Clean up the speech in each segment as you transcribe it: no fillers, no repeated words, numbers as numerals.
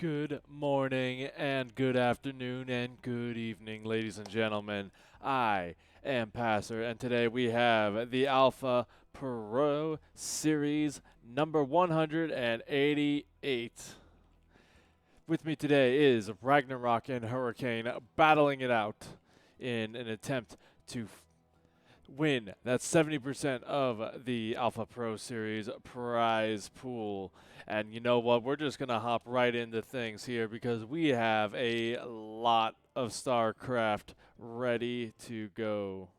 Good morning and good afternoon and good evening, ladies and gentlemen. I am Passer, and today we have the Alpha Pro Series number 188. With me today is RagnaroK and Hurricane battling it out in an attempt to win that's 70% of the Alpha Pro Series prize pool. And you know what? We're just going to hop right into things here because we have a lot of StarCraft ready to go.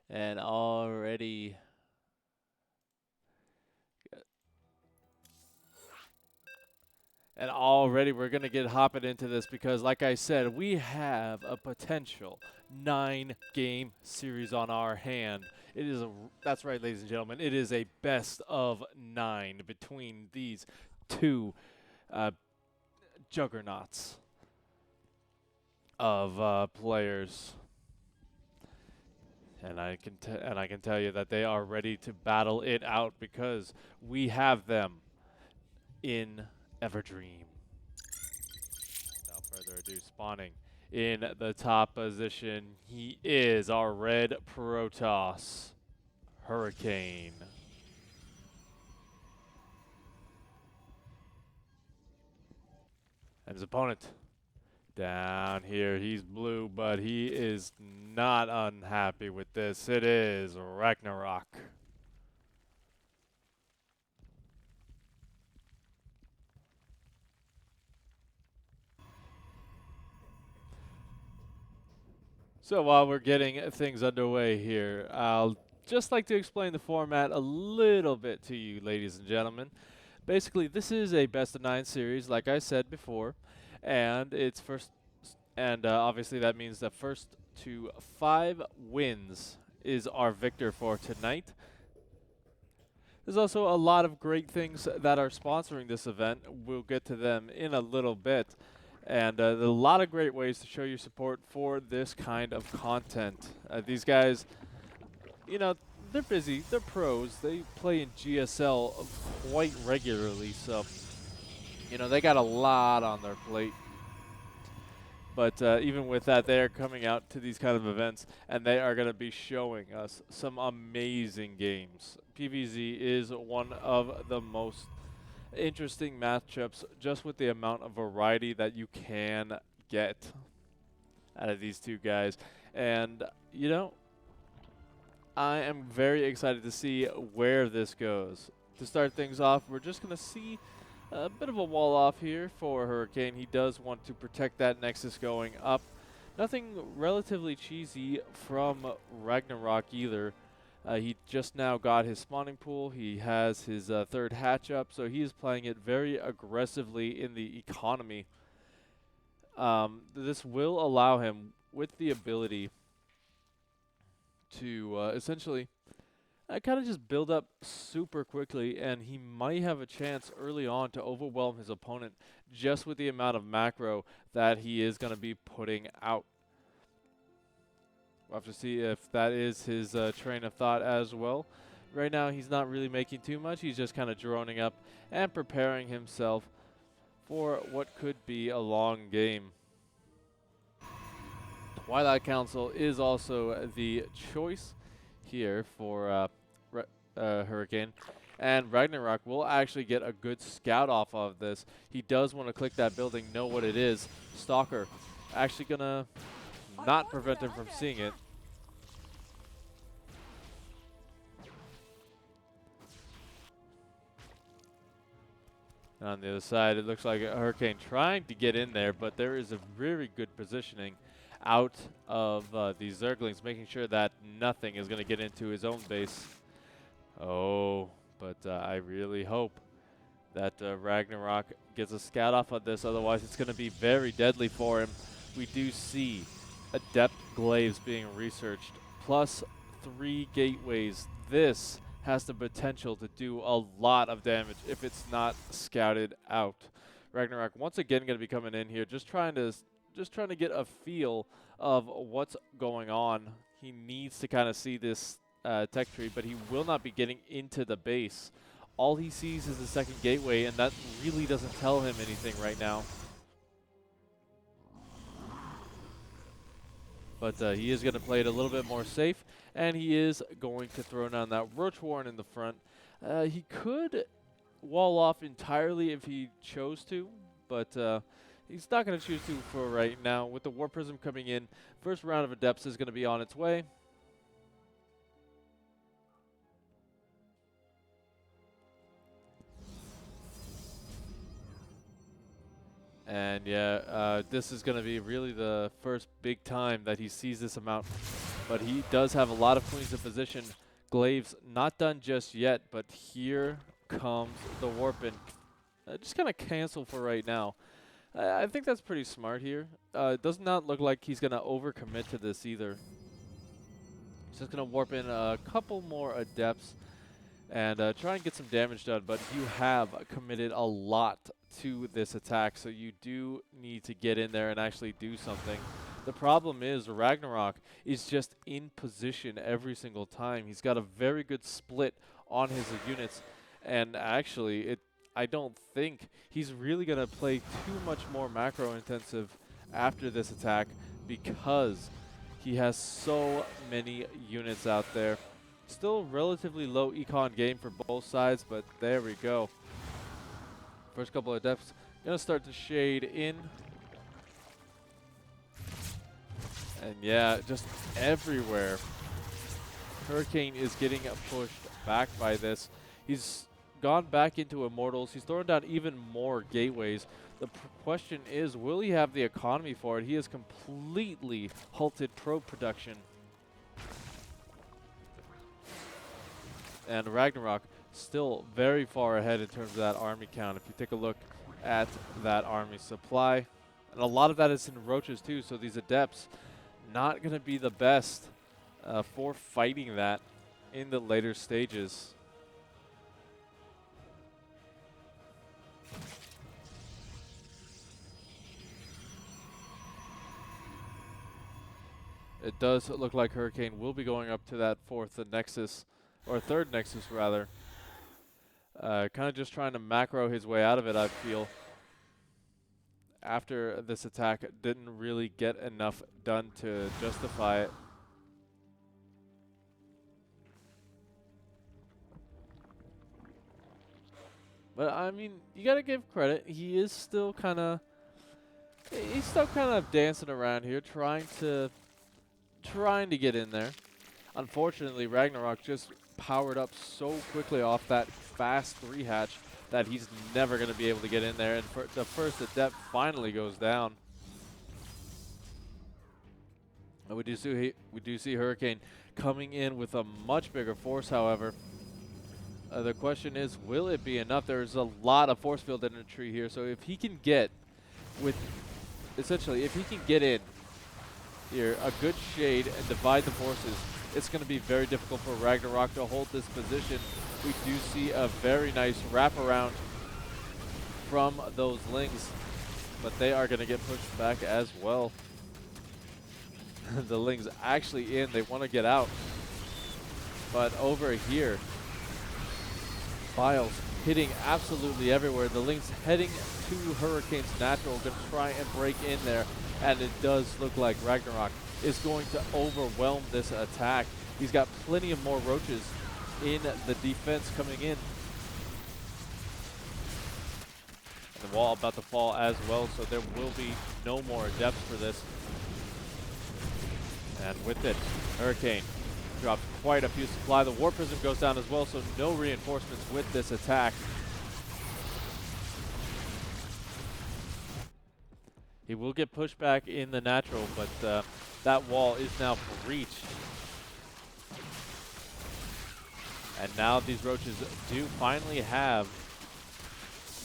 and already And already we're going to get hopping into this because, like I said, we have a potential 9-game series on our hand. That's right, ladies and gentlemen. It is a best of 9 between these two juggernauts of players. And I can tell you that they are ready to battle it out because we have them in Everdream. Without further ado, spawning in the top position, he is our red Protoss, Hurricane. And his opponent down here, he's blue, but he is not unhappy with this. It is RagnaroK. So while we're getting things underway here, I'll just like to explain the format a little bit to you, ladies and gentlemen. Basically, this is a best of 9 series, like I said before, and obviously that means the first to 5 wins is our victor for tonight. There's also a lot of great things that are sponsoring this event. We'll get to them in a little bit. And there's a lot of great ways to show your support for this kind of content. These guys, you know, they're busy. They're pros. They play in GSL quite regularly. So, you know, they got a lot on their plate. But even with that, they are coming out to these kind of events, and they are going to be showing us some amazing games. PvZ is one of the most interesting matchups just with the amount of variety that you can get out of these two guys. And, you know, I am very excited to see where this goes. To start things off, we're just going to see a bit of a wall off here for Hurricane. He does want to protect that Nexus going up. Nothing relatively cheesy from RagnaroK either. He just now got his spawning pool. He has his third hatch up, so he is playing it very aggressively in the economy. This will allow him, with the ability to essentially kind of just build up super quickly, and he might have a chance early on to overwhelm his opponent just with the amount of macro that he is going to be putting out. We'll have to see if that is his train of thought as well. Right now, he's not really making too much. He's just kind of droning up and preparing himself for what could be a long game. Twilight Council is also the choice here for Hurricane. And RagnaroK will actually get a good scout off of this. He does want to click that building, know what it is. Stalker actually going to not prevent him from seeing it. And on the other side, it looks like a Hurricane trying to get in there, but there is a very good positioning out of these Zerglings, making sure that nothing is going to get into his own base. Oh, but I really hope that RagnaroK gets a scout off of this, otherwise it's going to be very deadly for him. We do see Adept Glaives being researched, plus 3 gateways. This has the potential to do a lot of damage if it's not scouted out. RagnaroK once again going to be coming in here, just trying to get a feel of what's going on. He needs to kind of see this tech tree, but he will not be getting into the base. All he sees is the second gateway, and that really doesn't tell him anything right now. But he is going to play it a little bit more safe, and he is going to throw down that Roach Warren in the front. He could wall off entirely if he chose to, but he's not going to choose to for right now. With the War Prism coming in, first round of Adepts is going to be on its way. And yeah, this is going to be really the first big time that he sees this amount. But he does have a lot of queens in position. Glaive's not done just yet, but here comes the Warpin. Just kind of cancel for right now. I think that's pretty smart here. It does not look like he's going to overcommit to this either. He's just going to warp in a couple more Adepts and try and get some damage done, but you have committed a lot to this attack, so you do need to get in there and actually do something. The problem is RagnaroK is just in position every single time. He's got a very good split on his units, and actually I don't think he's really going to play too much more macro intensive after this attack because he has so many units out there. Still relatively low econ game for both sides, but there we go. First couple of Adepts gonna start to shade in. And yeah, just everywhere. Hurricane is getting pushed back by this. He's gone back into Immortals. He's throwing down even more gateways. The question is, will he have the economy for it? He has completely halted probe production. And RagnaroK still very far ahead in terms of that army count. If you take a look at that army supply, and a lot of that is in roaches too, so these Adepts not going to be the best for fighting that in the later stages. It does look like Hurricane will be going up to that fourth Nexus, or third Nexus rather. Kind of just trying to macro his way out of it, I feel. After this attack didn't really get enough done to justify it. But I mean, you gotta give credit. He is still kind of, he's still kind of dancing around here, trying to get in there. Unfortunately, RagnaroK just powered up so quickly off that fast 3-hatch that he's never going to be able to get in there, and the first Adept finally goes down. And we do see Hurricane coming in with a much bigger force, however. The question is, will it be enough? There's a lot of force field entry here, so if he can get essentially, if he can get in here, a good shade and divide the forces, it's going to be very difficult for RagnaroK to hold this position. We do see a very nice wraparound from those Lings, but they are going to get pushed back as well. The Lings actually in, they want to get out. But over here, Biles hitting absolutely everywhere. The Lings heading to Hurricane's natural, going to try and break in there. And it does look like RagnaroK is going to overwhelm this attack. He's got plenty of more roaches in the defense coming in. And the wall about to fall as well, so there will be no more Adepts for this. And with it, Hurricane drops quite a few supply. The War Prism goes down as well, so no reinforcements with this attack. He will get pushed back in the natural, but that wall is now breached. And now these roaches do finally have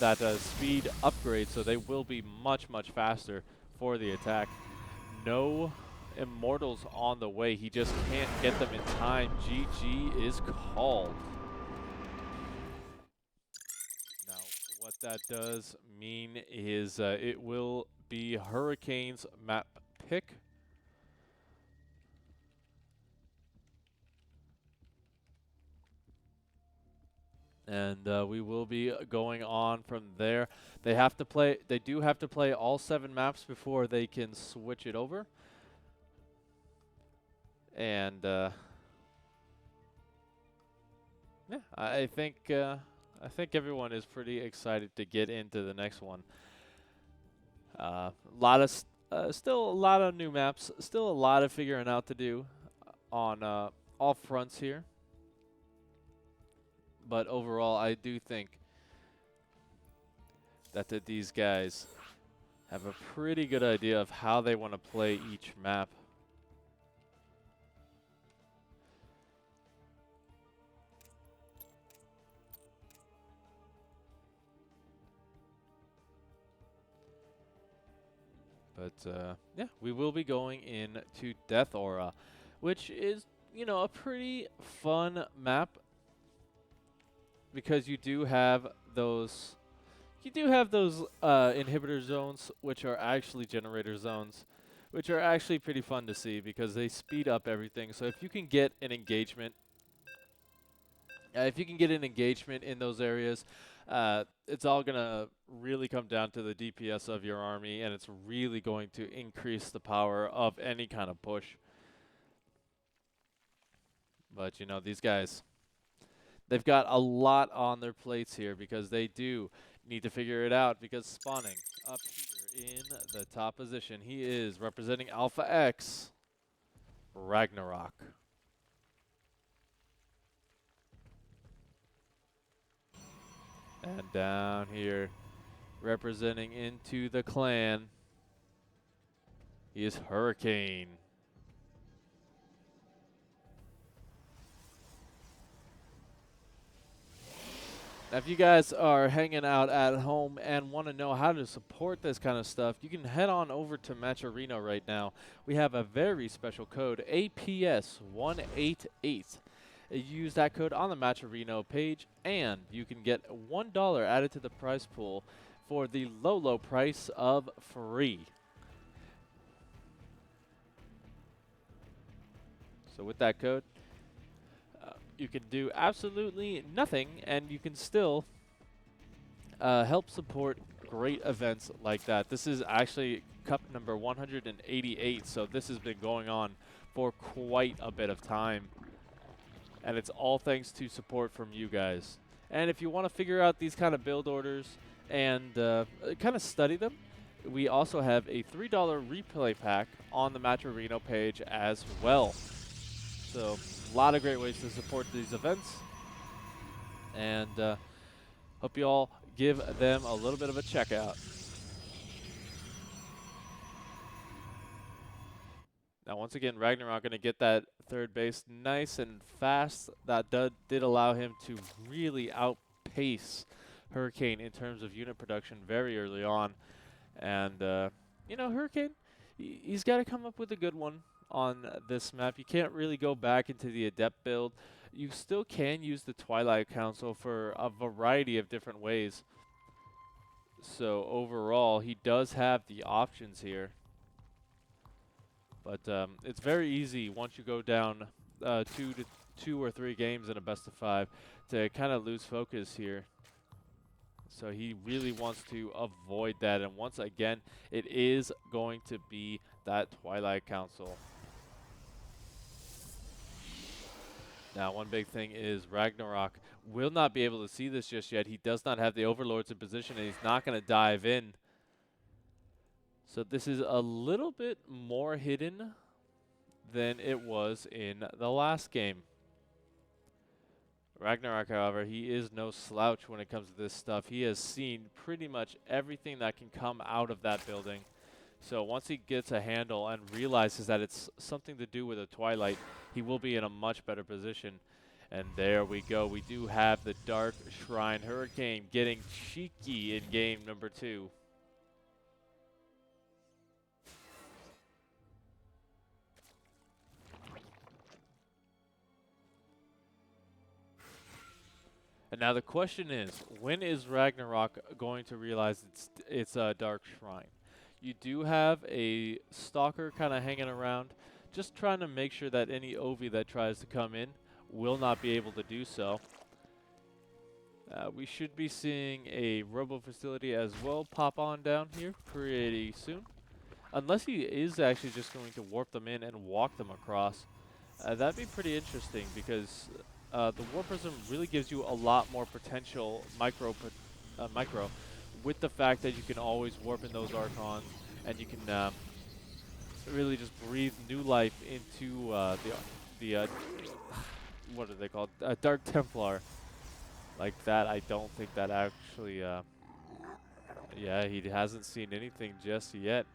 that speed upgrade, so they will be much, much faster for the attack. No Immortals on the way. He just can't get them in time. GG is called. Now, what that does mean is it will be Hurricane's map pick. And we will be going on from there. They have to play. They do have to play all 7 maps before they can switch it over. And yeah, I think everyone is pretty excited to get into the next one. Still a lot of new maps. Still a lot of figuring out to do on all fronts here. But overall, I do think that these guys have a pretty good idea of how they want to play each map. But yeah, we will be going into Death Aura, which is, you know, a pretty fun map because you do have those inhibitor zones, which are actually generator zones, which are actually pretty fun to see because they speed up everything. So if you can get an engagement, in those areas, it's all gonna really come down to the DPS of your army, and it's really going to increase the power of any kind of push. But you know, these guys, they've got a lot on their plates here because they do need to figure it out, because spawning up here in the top position, he is representing Alpha X, RagnaroK. And down here, representing into the clan, he is Hurricane. Now, if you guys are hanging out at home and want to know how to support this kind of stuff, you can head on over to Matcherino right now. We have a very special code, APS188. Use that code on the Matcherino page, and you can get $1 added to the prize pool for the low price of free. So with that code, you can do absolutely nothing, and you can still help support great events like that. This is actually cup number 188, so this has been going on for quite a bit of time. And it's all thanks to support from you guys. And if you want to figure out these kind of build orders and kind of study them, we also have a $3 replay pack on the Matcherino page as well. So a lot of great ways to support these events. And hope you all give them a little bit of a check out. Now, once again, RagnaroK going to get that third base nice and fast. That did allow him to really outpace Hurricane in terms of unit production very early on. And, you know, Hurricane, he's got to come up with a good one on this map. You can't really go back into the Adept build. You still can use the Twilight Council for a variety of different ways. So, overall, he does have the options here. But it's very easy once you go down 2 or 3 games in a best of 5 to kind of lose focus here. So he really wants to avoid that. And once again, it is going to be that Twilight Council. Now, one big thing is RagnaroK will not be able to see this just yet. He does not have the Overlords in position, and he's not going to dive in. So this is a little bit more hidden than it was in the last game. RagnaroK, however, he is no slouch when it comes to this stuff. He has seen pretty much everything that can come out of that building. So once he gets a handle and realizes that it's something to do with a Twilight, he will be in a much better position. And there we go. We do have the Dark Shrine Hurricane getting cheeky in game number 2. And now the question is, when is RagnaroK going to realize it's a Dark Shrine? You do have a Stalker kind of hanging around, just trying to make sure that any OV that tries to come in will not be able to do so. We should be seeing a robo facility as well pop on down here pretty soon. Unless he is actually just going to warp them in and walk them across. That'd be pretty interesting because the warp prism really gives you a lot more potential micro with the fact that you can always warp in those archons and you can really just breathe new life into the what are they called? Dark Templar. Like that, I don't think that actually, yeah, he hasn't seen anything just yet.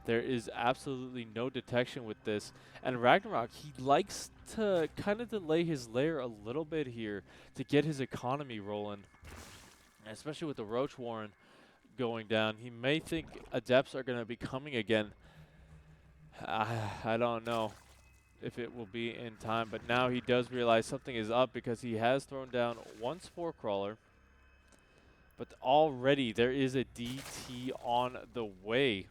There is absolutely no detection with this. And RagnaroK, he likes to kind of delay his lair a little bit here to get his economy rolling. Especially with the Roach Warren going down. He may think Adepts are going to be coming again. I don't know if it will be in time, but now he does realize something is up because he has thrown down one Spore Crawler. But already there is a DT on the way.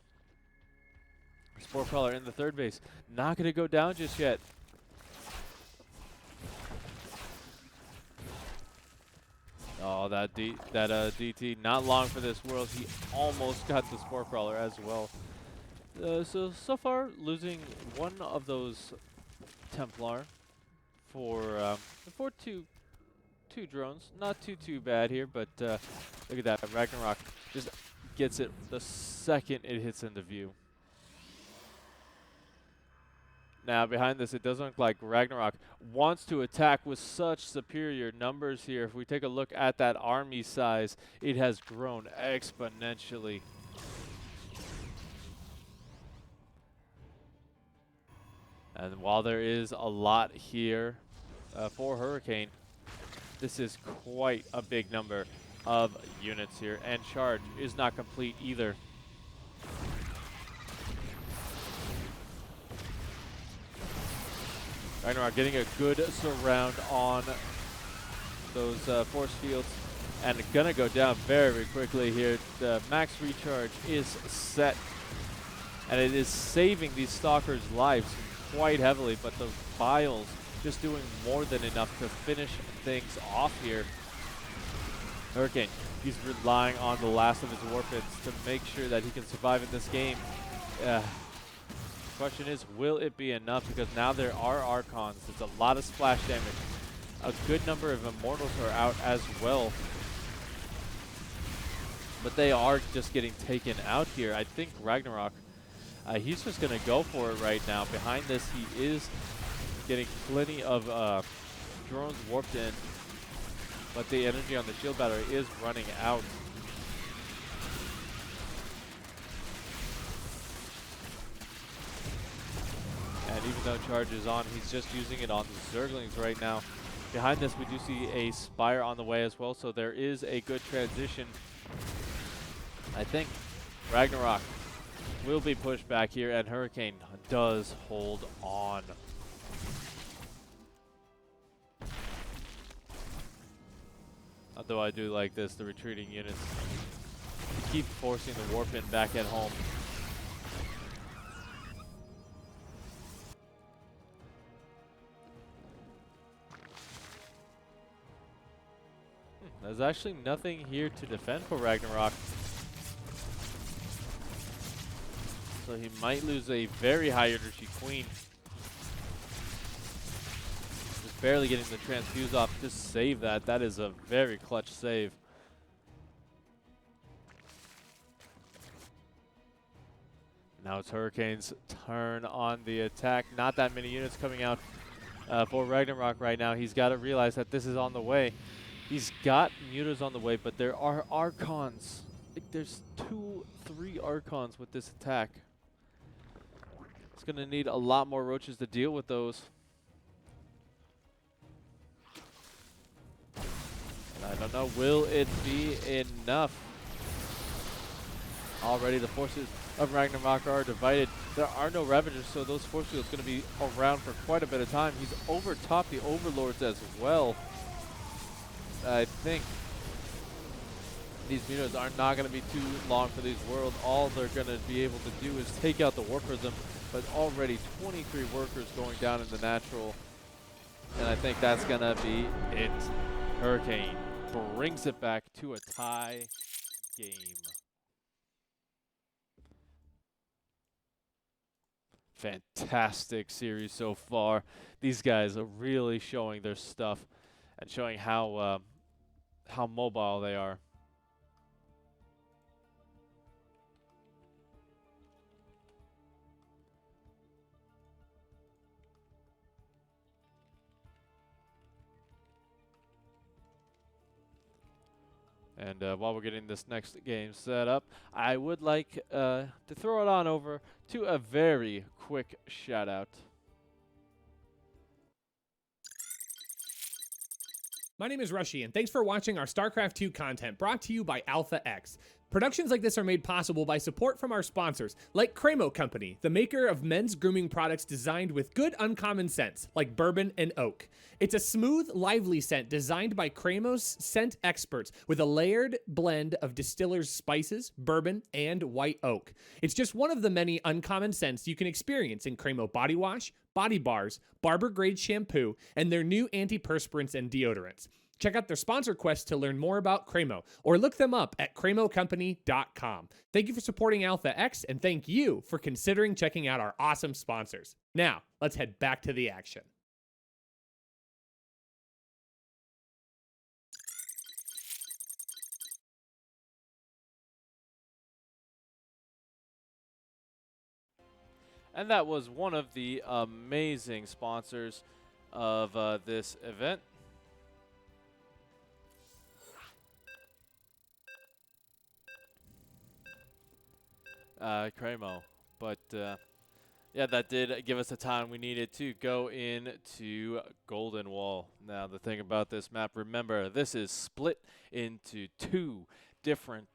Spore Crawler in the third base. Not going to go down just yet. Oh, that DT, not long for this world. He almost got the Spore Crawler as well. So far, losing one of those Templar for two drones. Not too bad here, but look at that. RagnaroK just gets it the second it hits into view. Now, behind this, it does look like RagnaroK wants to attack with such superior numbers here. If we take a look at that army size, it has grown exponentially. And while there is a lot here for Hurricane, this is quite a big number of units here. And charge is not complete either. RagnaroK getting a good surround on those force fields and gonna go down very quickly here. The max recharge is set and it is saving these stalkers' lives quite heavily, but the Biles just doing more than enough to finish things off here. Hurricane, he's relying on the last of his warpits to make sure that he can survive in this game. Question is, will it be enough? Because now there are Archons. It's a lot of splash damage. A good number of Immortals are out as well. But they are just getting taken out here. I think RagnaroK, he's just going to go for it right now. Behind this, he is getting plenty of drones warped in. But the energy on the shield battery is running out. And even though charge is on, he's just using it on the Zerglings right now. Behind this, we do see a Spire on the way as well, so there is a good transition. I think RagnaroK will be pushed back here, and Hurricane does hold on. Although I do like this, the retreating units keep forcing the warp in back at home. There's actually nothing here to defend for RagnaroK. So he might lose a very high energy queen. Just barely getting the transfuse off to save that. That is a very clutch save. Now it's Hurricane's turn on the attack. Not that many units coming out for RagnaroK right now. He's got to realize that this is on the way. He's got mutas on the way, but there are Archons. Like, there's 2-3 Archons with this attack. It's going to need a lot more roaches to deal with those. And I don't know, will it be enough? Already the forces of RagnaroK are divided. There are no Ravagers, so those force fields going to be around for quite a bit of time. He's overtopped the Overlords as well. I think these mutas are not going to be too long for these worlds. All they're going to be able to do is take out the Warp Prism, but already 23 workers going down in the natural. And I think that's going to be it. Hurricane brings it back to a tie game. Fantastic series so far. These guys are really showing their stuff and showing how mobile they are. And while we're getting this next game set up, I would like to throw it on over to a very quick shout out. My name is Rushy, and thanks for watching our StarCraft 2 content brought to you by Alpha X. Productions like this are made possible by support from our sponsors, like RagnaroK Company, the maker of men's grooming products designed with good uncommon scents, like bourbon and oak. It's a smooth, lively scent designed by Cramos scent experts with a layered blend of distillers' spices, bourbon, and white oak. It's just one of the many uncommon scents you can experience in Cramo body wash, body bars, barber-grade shampoo, and their new antiperspirants and deodorants. Check out their sponsor quest to learn more about Cramo, or look them up at cramocompany.com. Thank you for supporting Alpha X, and thank you for considering checking out our awesome sponsors. Now, let's head back to the action. And that was one of the amazing sponsors of this event. Cramo. But yeah, that did give us the time we needed to go into Golden Wall. Now, the thing about this map, remember, this is split into two different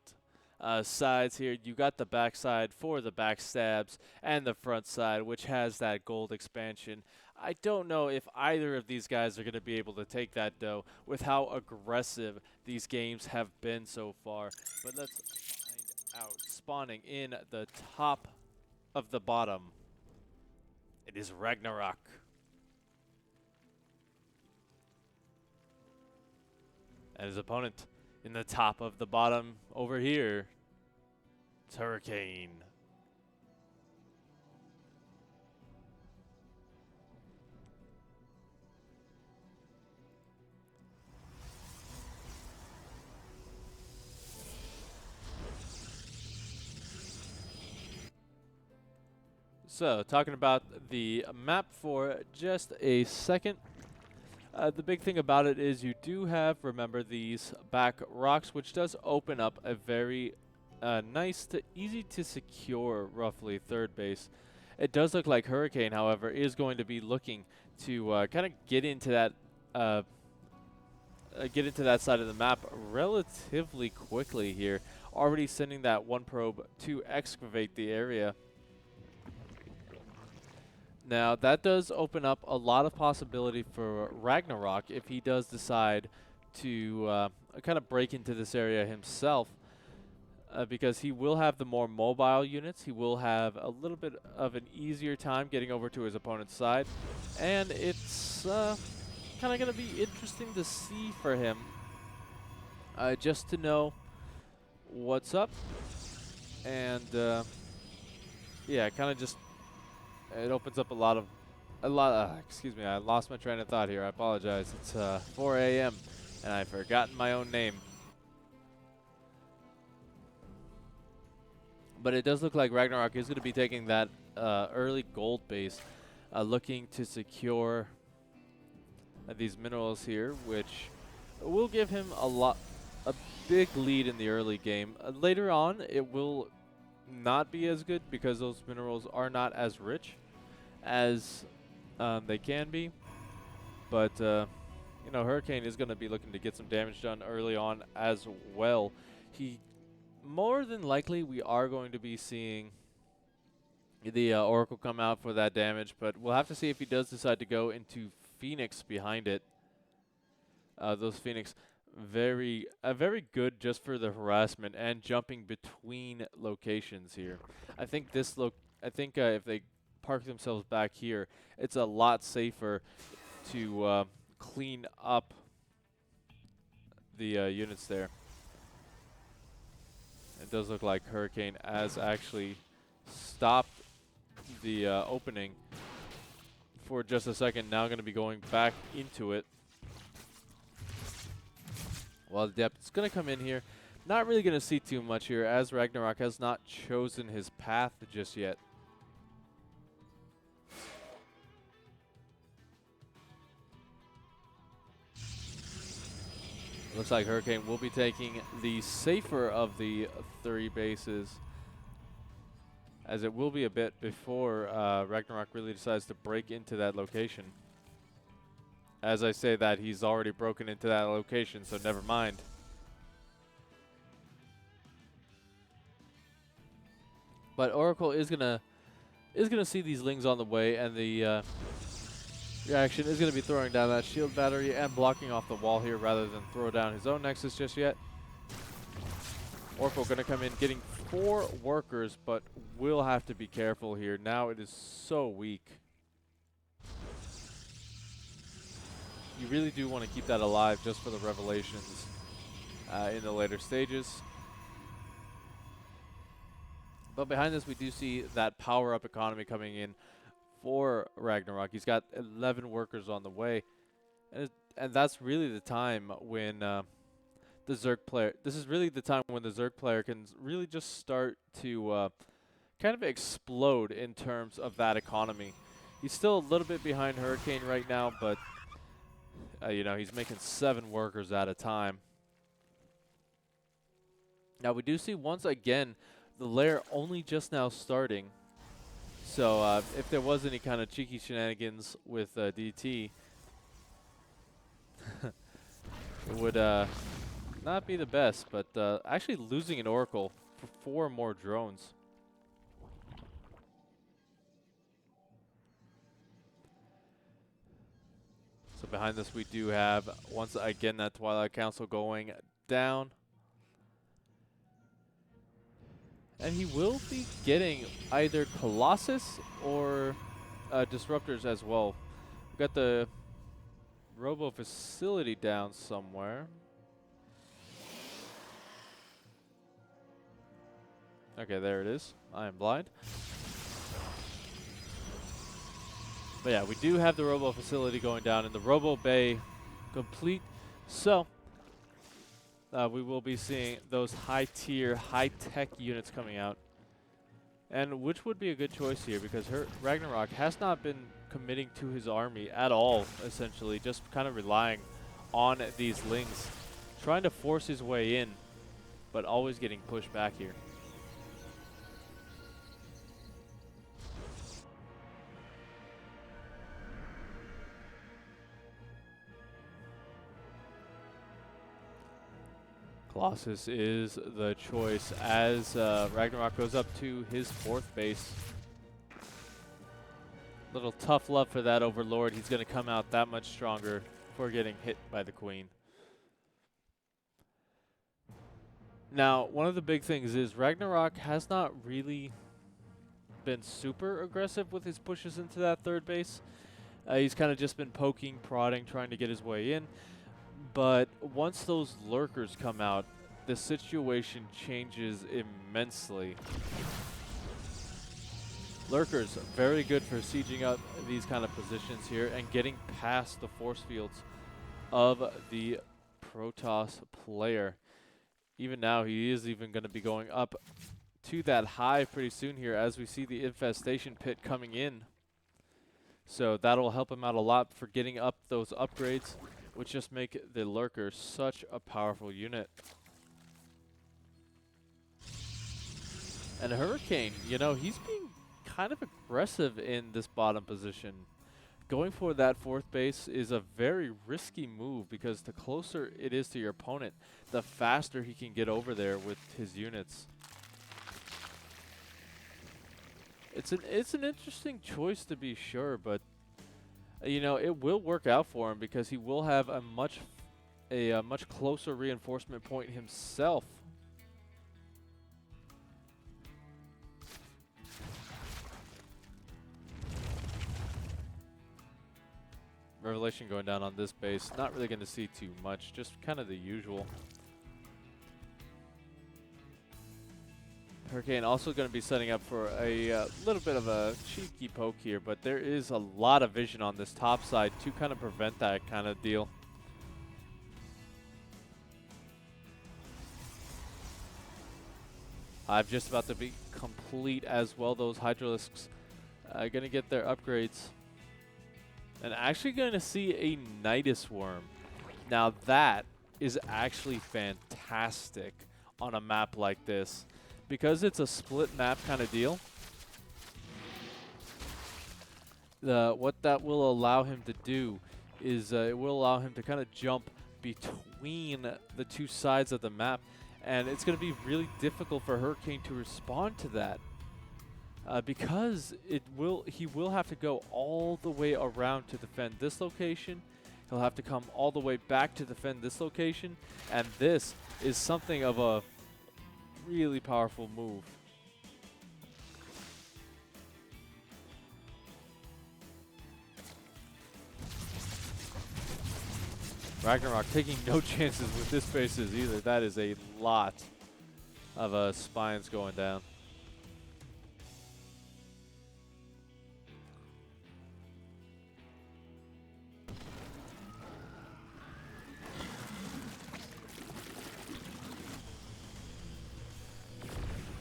sides here. You got the back side for the backstabs and the front side, which has that gold expansion. I don't know if either of these guys are going to be able to take that, though, with how aggressive these games have been so far. But let's find out. Spawning in the top of the bottom, it is RagnaroK. And his opponent in the top of the bottom over here, it's Hurricane. So, talking about the map for just a second. The big thing about it is you do have, remember, these back rocks, which does open up a very nice to easy to secure, roughly, third base. It does look like Hurricane, however, is going to be looking to kind of get into that side of the map relatively quickly here. Already sending that one probe to excavate the area. Now, that does open up a lot of possibility for RagnaroK if he does decide to kind of break into this area himself, because he will have the more mobile units. He will have a little bit of an easier time getting over to his opponent's side, and it's kind of going to be interesting to see for him, just to know what's up, and yeah, kind of just. It opens up a lot. Excuse me, I lost my train of thought here. I apologize. It's 4 a.m. and I've forgotten my own name. But it does look like RagnaroK is going to be taking that early gold base, looking to secure these minerals here, which will give him a big lead in the early game. Later on, it will not be as good because those minerals are not as rich as they can be, but you know, Hurricane is going to be looking to get some damage done early on as well. More than likely, we are going to be seeing the Oracle come out for that damage, but we'll have to see if he does decide to go into Phoenix behind it. Those Phoenix very good just for the harassment and jumping between locations here. I think if they park themselves back here, it's a lot safer to clean up the units there. It does look like Hurricane has actually stopped the opening for just a second. Now going to be going back into it. Well, the depth is going to come in here. Not really going to see too much here, as RagnaroK has not chosen his path just yet. Looks like Hurricane will be taking the safer of the 3 bases, as it will be a bit before RagnaroK really decides to break into that location. As I say that, he's already broken into that location, so never mind. But Oracle is gonna see these Lings on the way, and the reaction is gonna be throwing down that shield battery and blocking off the wall here rather than throw down his own Nexus just yet. Oracle gonna come in getting 4 workers, but will have to be careful here. Now it is so weak. You really do want to keep that alive just for the revelations in the later stages. But behind this, we do see that power-up economy coming in for RagnaroK. He's got 11 workers on the way. And that's really the time when the Zerg player... This is really the time when the Zerg player can really just start to kind of explode in terms of that economy. He's still a little bit behind Hurricane right now, but... you know, he's making 7 workers at a time. Now, we do see once again the lair only just now starting. So, if there was any kind of cheeky shenanigans with DT, it would not be the best. But actually losing an Oracle for 4 more drones. So behind this, we do have, once again, that Twilight Council going down. And he will be getting either Colossus or Disruptors as well. We've got the Robo Facility down somewhere. Okay, there it is. I am blind. But yeah, we do have the Robo Facility going down and the Robo Bay complete. So, we will be seeing those high-tier, high-tech units coming out. And which would be a good choice here, because RagnaroK has not been committing to his army at all, essentially. Just kind of relying on these Lings. Trying to force his way in, but always getting pushed back here. Colossus is the choice as RagnaroK goes up to his 4th base. Little tough love for that Overlord. He's going to come out that much stronger for getting hit by the Queen. Now, one of the big things is RagnaroK has not really been super aggressive with his pushes into that 3rd base. He's kind of just been poking, prodding, trying to get his way in. But once those lurkers come out, the situation changes immensely. Lurkers, very good for sieging up these kind of positions here and getting past the force fields of the Protoss player. Even now, he is even going to be going up to that hive pretty soon here as we see the infestation pit coming in. So that'll help him out a lot for getting up those upgrades, which just make the Lurker such a powerful unit. And Hurricane, you know, he's being kind of aggressive in this bottom position. Going for that 4th base is a very risky move because the closer it is to your opponent, the faster he can get over there with his units. It's an interesting choice to be sure, but you know, it will work out for him because he will have a much closer reinforcement point himself. Revelation going down on this base. Not really going to see too much, just kind of the usual. Hurricane also going to be setting up for a little bit of a cheeky poke here, but there is a lot of vision on this top side to kind of prevent that kind of deal. I'm just about to be complete as well. Those Hydralisks going to get their upgrades. And actually going to see a Nidus Worm. Now that is actually fantastic on a map like this. Because it's a split map kind of deal, what that will allow him to do is it will allow him to kind of jump between the two sides of the map, and it's going to be really difficult for Hurricane to respond to that because he will have to go all the way around to defend this location. He'll have to come all the way back to defend this location, and this is something of a really powerful move. RagnaroK taking no chances with this bases either. That is a lot of spines going down.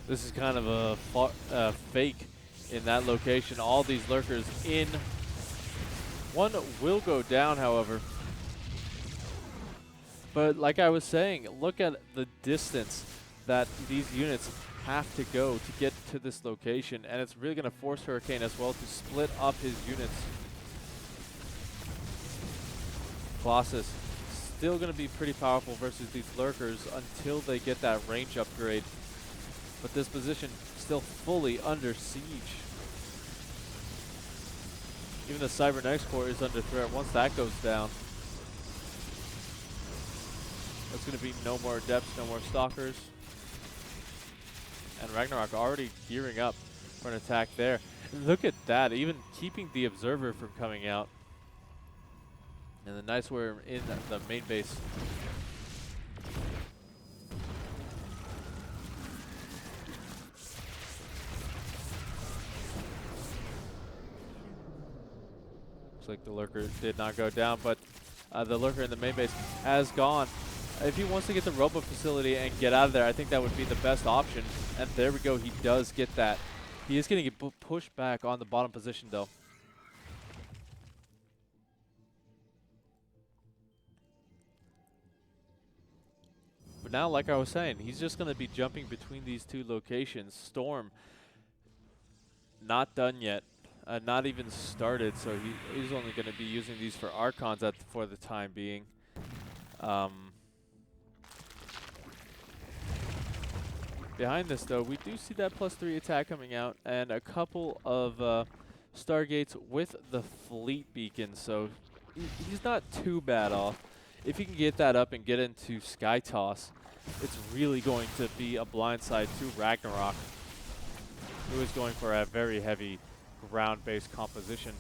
This is kind of a fake in that location. All these lurkers in. One will go down, however. But like I was saying, look at the distance that these units have to go to get to this location, and it's really going to force Hurricane as well to split up his units. Colossus still going to be pretty powerful versus these lurkers until they get that range upgrade. But this position still fully under siege. Even the Cybernetics Core is under threat. Once that goes down, there's going to be no more Adepts, no more Stalkers. And RagnaroK already gearing up for an attack there. Look at that, even keeping the Observer from coming out. And the Nice Worm in the main base. Like the lurker did not go down, but the lurker in the main base has gone. If he wants to get the Robo facility and get out of there, I think that would be the best option. And there we go, he does get that. He is going to get pushed back on the bottom position though. But now, like I was saying, he's just going to be jumping between these two locations. Storm, not done yet. Not even started, so he's only going to be using these for Archons for the time being. Behind this, though, we do see that +3 attack coming out, and a couple of Stargates with the Fleet Beacon, so he's not too bad off. If he can get that up and get into Sky Toss, it's really going to be a blindside to RagnaroK, who is going for a very heavy ground-based composition.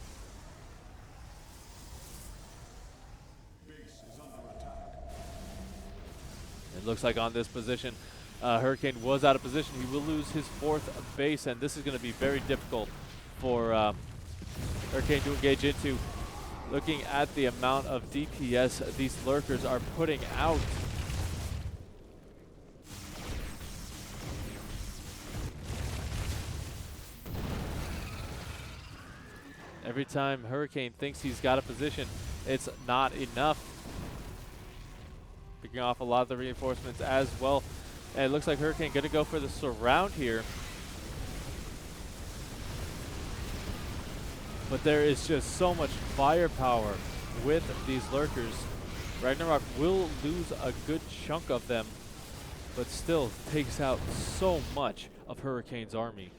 It looks like on this position, Hurricane was out of position. He will lose his 4th base, and this is going to be very difficult for Hurricane to engage into. Looking at the amount of DPS these lurkers are putting out. Every time Hurricane thinks he's got a position, it's not enough. Picking off a lot of the reinforcements as well. And it looks like Hurricane going to go for the surround here. But there is just so much firepower with these lurkers. RagnaroK will lose a good chunk of them, but still takes out so much of Hurricane's army.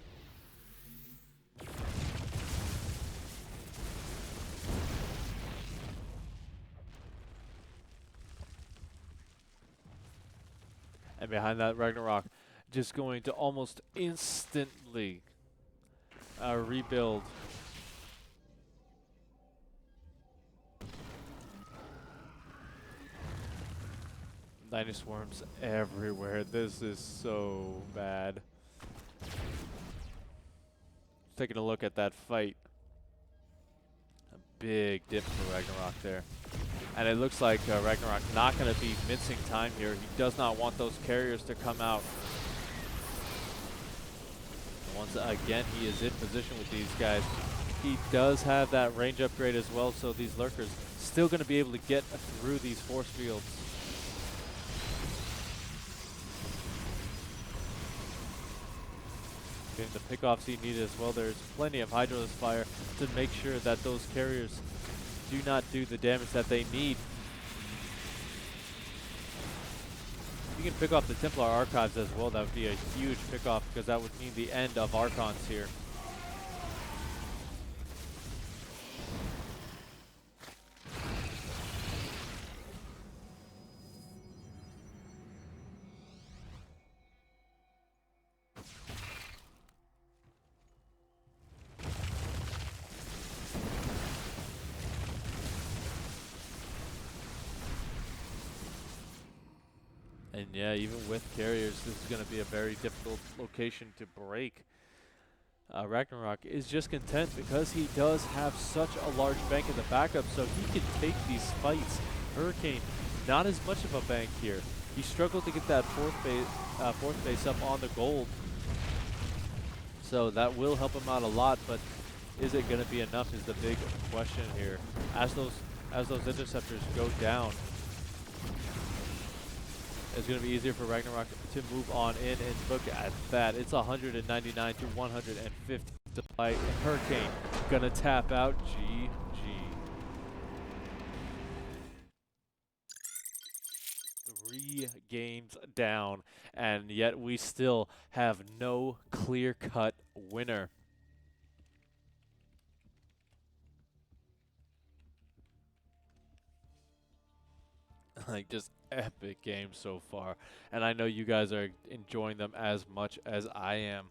And behind that, RagnaroK just going to almost instantly rebuild. Lightning swarms everywhere. This is so bad. Taking a look at that fight. A big dip for RagnaroK there. And it looks like RagnaroK not going to be mincing time here. He does not want those carriers to come out. And once again, he is in position with these guys. He does have that range upgrade as well, so these lurkers still going to be able to get through these force fields. Getting the pickoffs he needed as well. There's plenty of Hydraless Fire to make sure that those carriers do not do the damage that they need. You can pick off the Templar Archives as well. That would be a huge pickoff because that would mean the end of Archons here. And yeah, even with carriers, this is going to be a very difficult location to break. RagnaroK is just content because he does have such a large bank in the backup, so he can take these fights. Hurricane, not as much of a bank here. He struggled to get that fourth base up on the gold, so that will help him out a lot. But is it going to be enough? Is the big question here. As those interceptors go down, it's going to be easier for RagnaroK to move on in, and look at that. It's 199 to 150 to fight. And Hurricane going to tap out. GG. 3 games down, and yet we still have no clear-cut winner. Like, just epic games so far, and I know you guys are enjoying them as much as I am.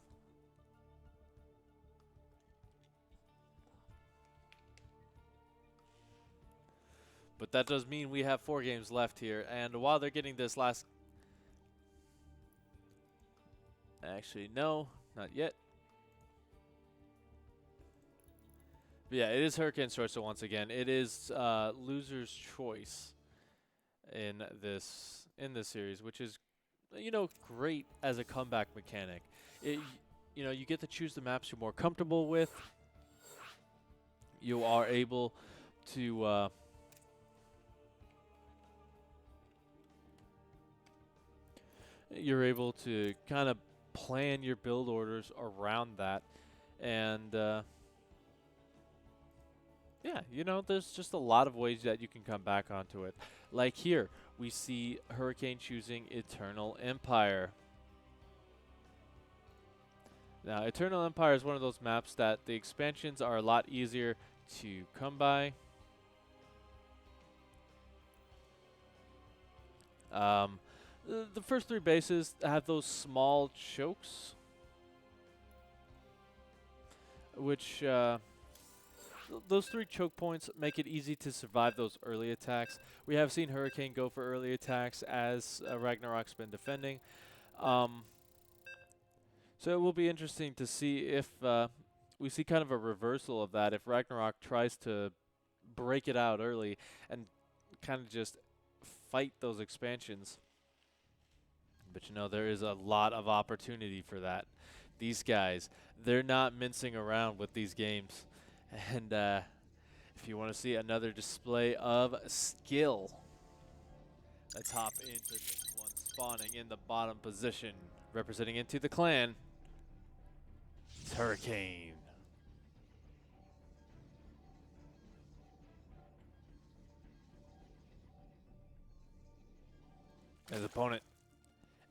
But that does mean we have 4 games left here, and while they're getting this last... Actually, no, not yet. But yeah, it is Hurricane's choice, so once again, it is loser's choice in this series, which is, you know, great as a comeback mechanic. You know, you get to choose the maps you're more comfortable with. You are able to kind of plan your build orders around that, and yeah, you know, there's just a lot of ways that you can come back onto it. Like here, we see Hurricane choosing Eternal Empire. Now, Eternal Empire is one of those maps that the expansions are a lot easier to come by. The first 3 bases have those small chokes, which those 3 choke points make it easy to survive those early attacks. We have seen Hurricane go for early attacks as RagnaroK's been defending. So it will be interesting to see if we see kind of a reversal of that, if RagnaroK tries to break it out early and kind of just fight those expansions. But you know, there is a lot of opportunity for that. These guys, they're not mincing around with these games. And if you want to see another display of skill, let's hop into this one, spawning in the bottom position, representing into the clan. It's Hurricane. His opponent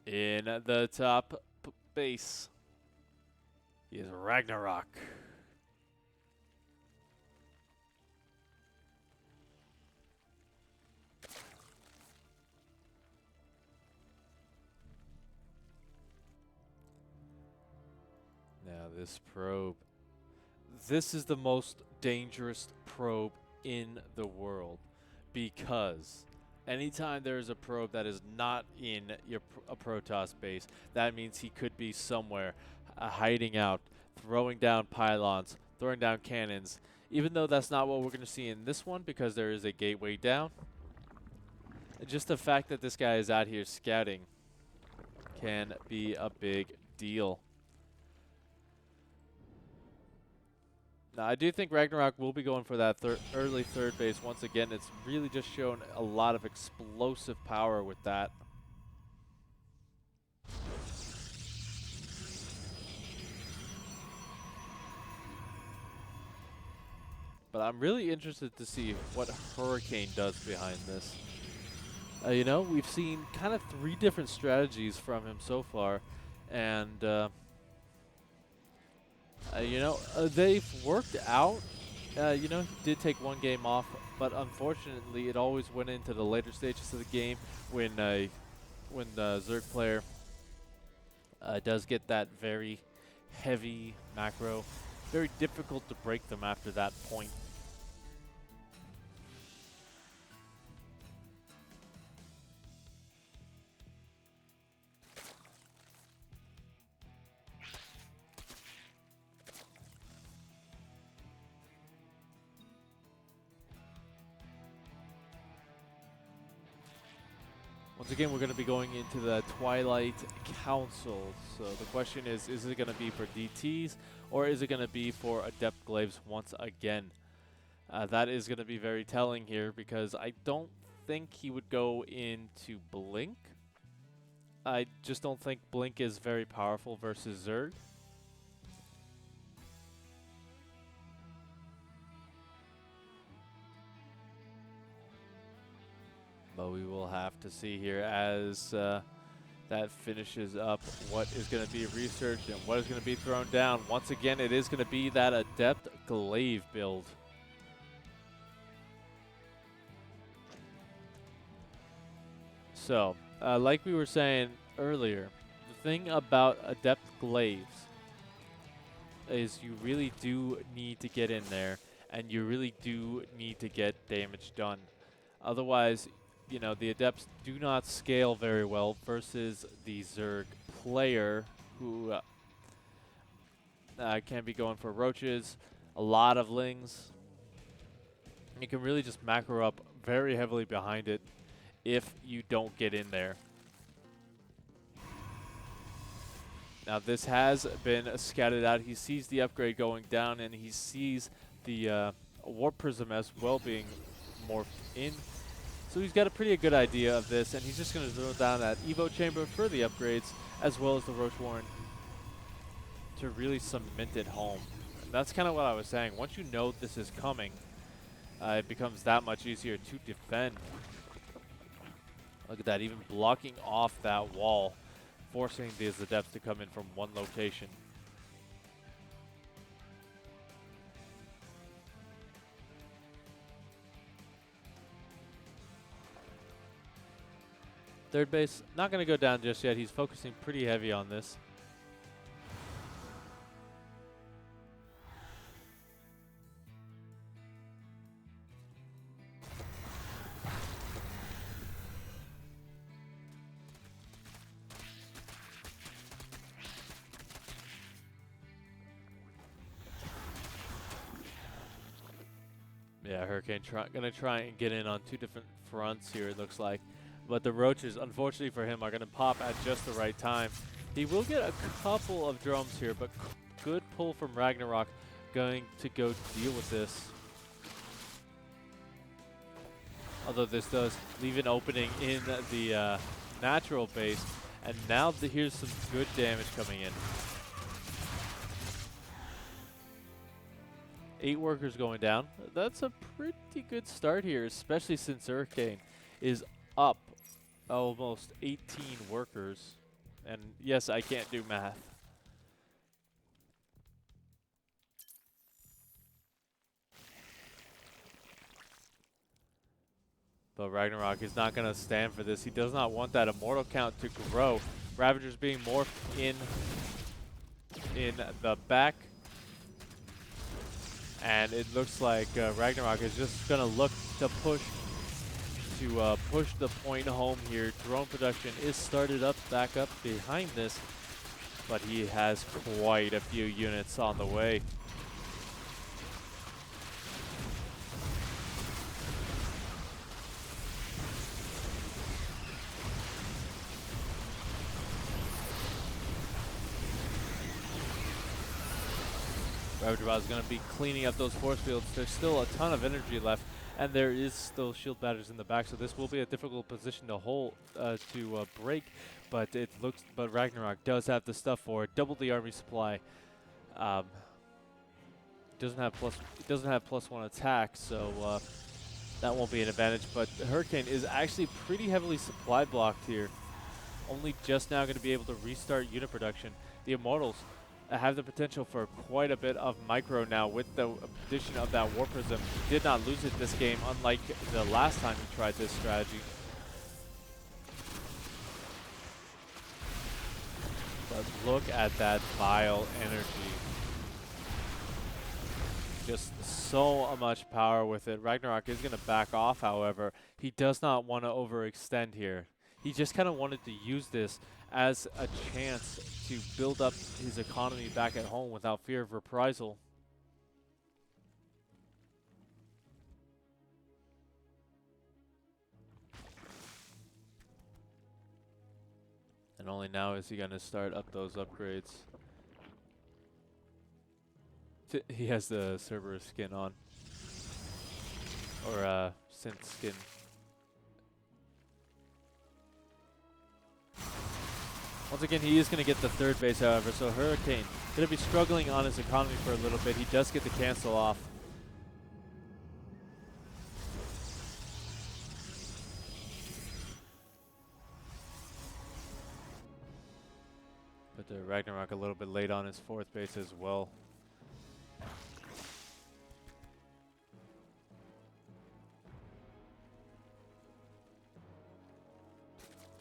in the top base is RagnaroK. Now this probe, this is the most dangerous probe in the world because Anytime there is a probe that is not in a Protoss base, that means he could be somewhere hiding out, throwing down pylons, throwing down cannons. Even though that's not what we're going to see in this one because there is a gateway down, just the fact that this guy is out here scouting can be a big deal. Now, I do think RagnaroK will be going for that early third base. Once again, it's really just shown a lot of explosive power with that. But I'm really interested to see what Hurricane does behind this. You know, we've seen kind of 3 different strategies from him so far, and you know, they've worked out. You know, he did take 1 game off, but unfortunately, it always went into the later stages of the game when the Zerg player does get that very heavy macro. Very difficult to break them after that point. Once again, we're going to be going into the Twilight Council. So the question is it going to be for DTs or is it going to be for Adept Glaives once again? That is going to be very telling here because I don't think he would go into Blink. I just don't think Blink is very powerful versus Zerg. But we will have to see here as that finishes up what is going to be researched and what is going to be thrown down. Once again, it is going to be that Adept Glaive build. So, like we were saying earlier, the thing about Adept Glaives is you really do need to get in there and you really do need to get damage done. Otherwise, you know, the Adepts do not scale very well versus the Zerg player who can be going for roaches, a lot of lings. You can really just macro up very heavily behind it if you don't get in there. Now this has been scouted out. He sees the upgrade going down and he sees the Warp Prism as well being morphed in. So he's got a pretty good idea of this, and he's just going to throw down that Evo Chamber for the upgrades, as well as the Roach Warren to really cement it home. And that's kind of what I was saying. Once you know this is coming, it becomes that much easier to defend. Look at that, even blocking off that wall, forcing these Adepts to come in from one location. Third base, not going to go down just yet. He's focusing pretty heavy on this. Yeah, Hurricane going to try and get in on 2 different fronts here, it looks like. But the roaches, unfortunately for him, are going to pop at just the right time. He will get a couple of drums here, but good pull from RagnaroK, going to go deal with this. Although this does leave an opening in the natural base. And now here's some good damage coming in. 8 workers going down. That's a pretty good start here, especially since Hurricane is up almost 18 workers. And yes, I can't do math. But RagnaroK is not going to stand for this. He does not want that immortal count to grow. Ravagers being morphed in the back. And it looks like RagnaroK is just going to look to push to push the point home here. Drone production is started up back up behind this, but he has quite a few units on the way. Ravager is going to be cleaning up those force fields. There's still a ton of energy left, and there is still shield batters in the back, so this will be a difficult position to hold, to break. But it looks, but RagnaroK does have the stuff for it. Double the army supply. Doesn't have +1 attack, so that won't be an advantage. But the Hurricane is actually pretty heavily supply blocked here. Only just now going to be able to restart unit production. The Immortals have the potential for quite a bit of micro now with the addition of that War Prism. He did not lose it this game, unlike the last time he tried this strategy. But look at that Vile energy. Just so much power with it. RagnaroK is going to back off, however. He does not want to overextend here. He just kind of wanted to use this as a chance to build up his economy back at home without fear of reprisal. And only now is he going to start up those upgrades. He has the Cerberus skin on. Or synth skin. Once again, he is going to get the third base, however, so Hurricane going to be struggling on his economy for a little bit. He does get the cancel off. But RagnaroK a little bit late on his fourth base as well.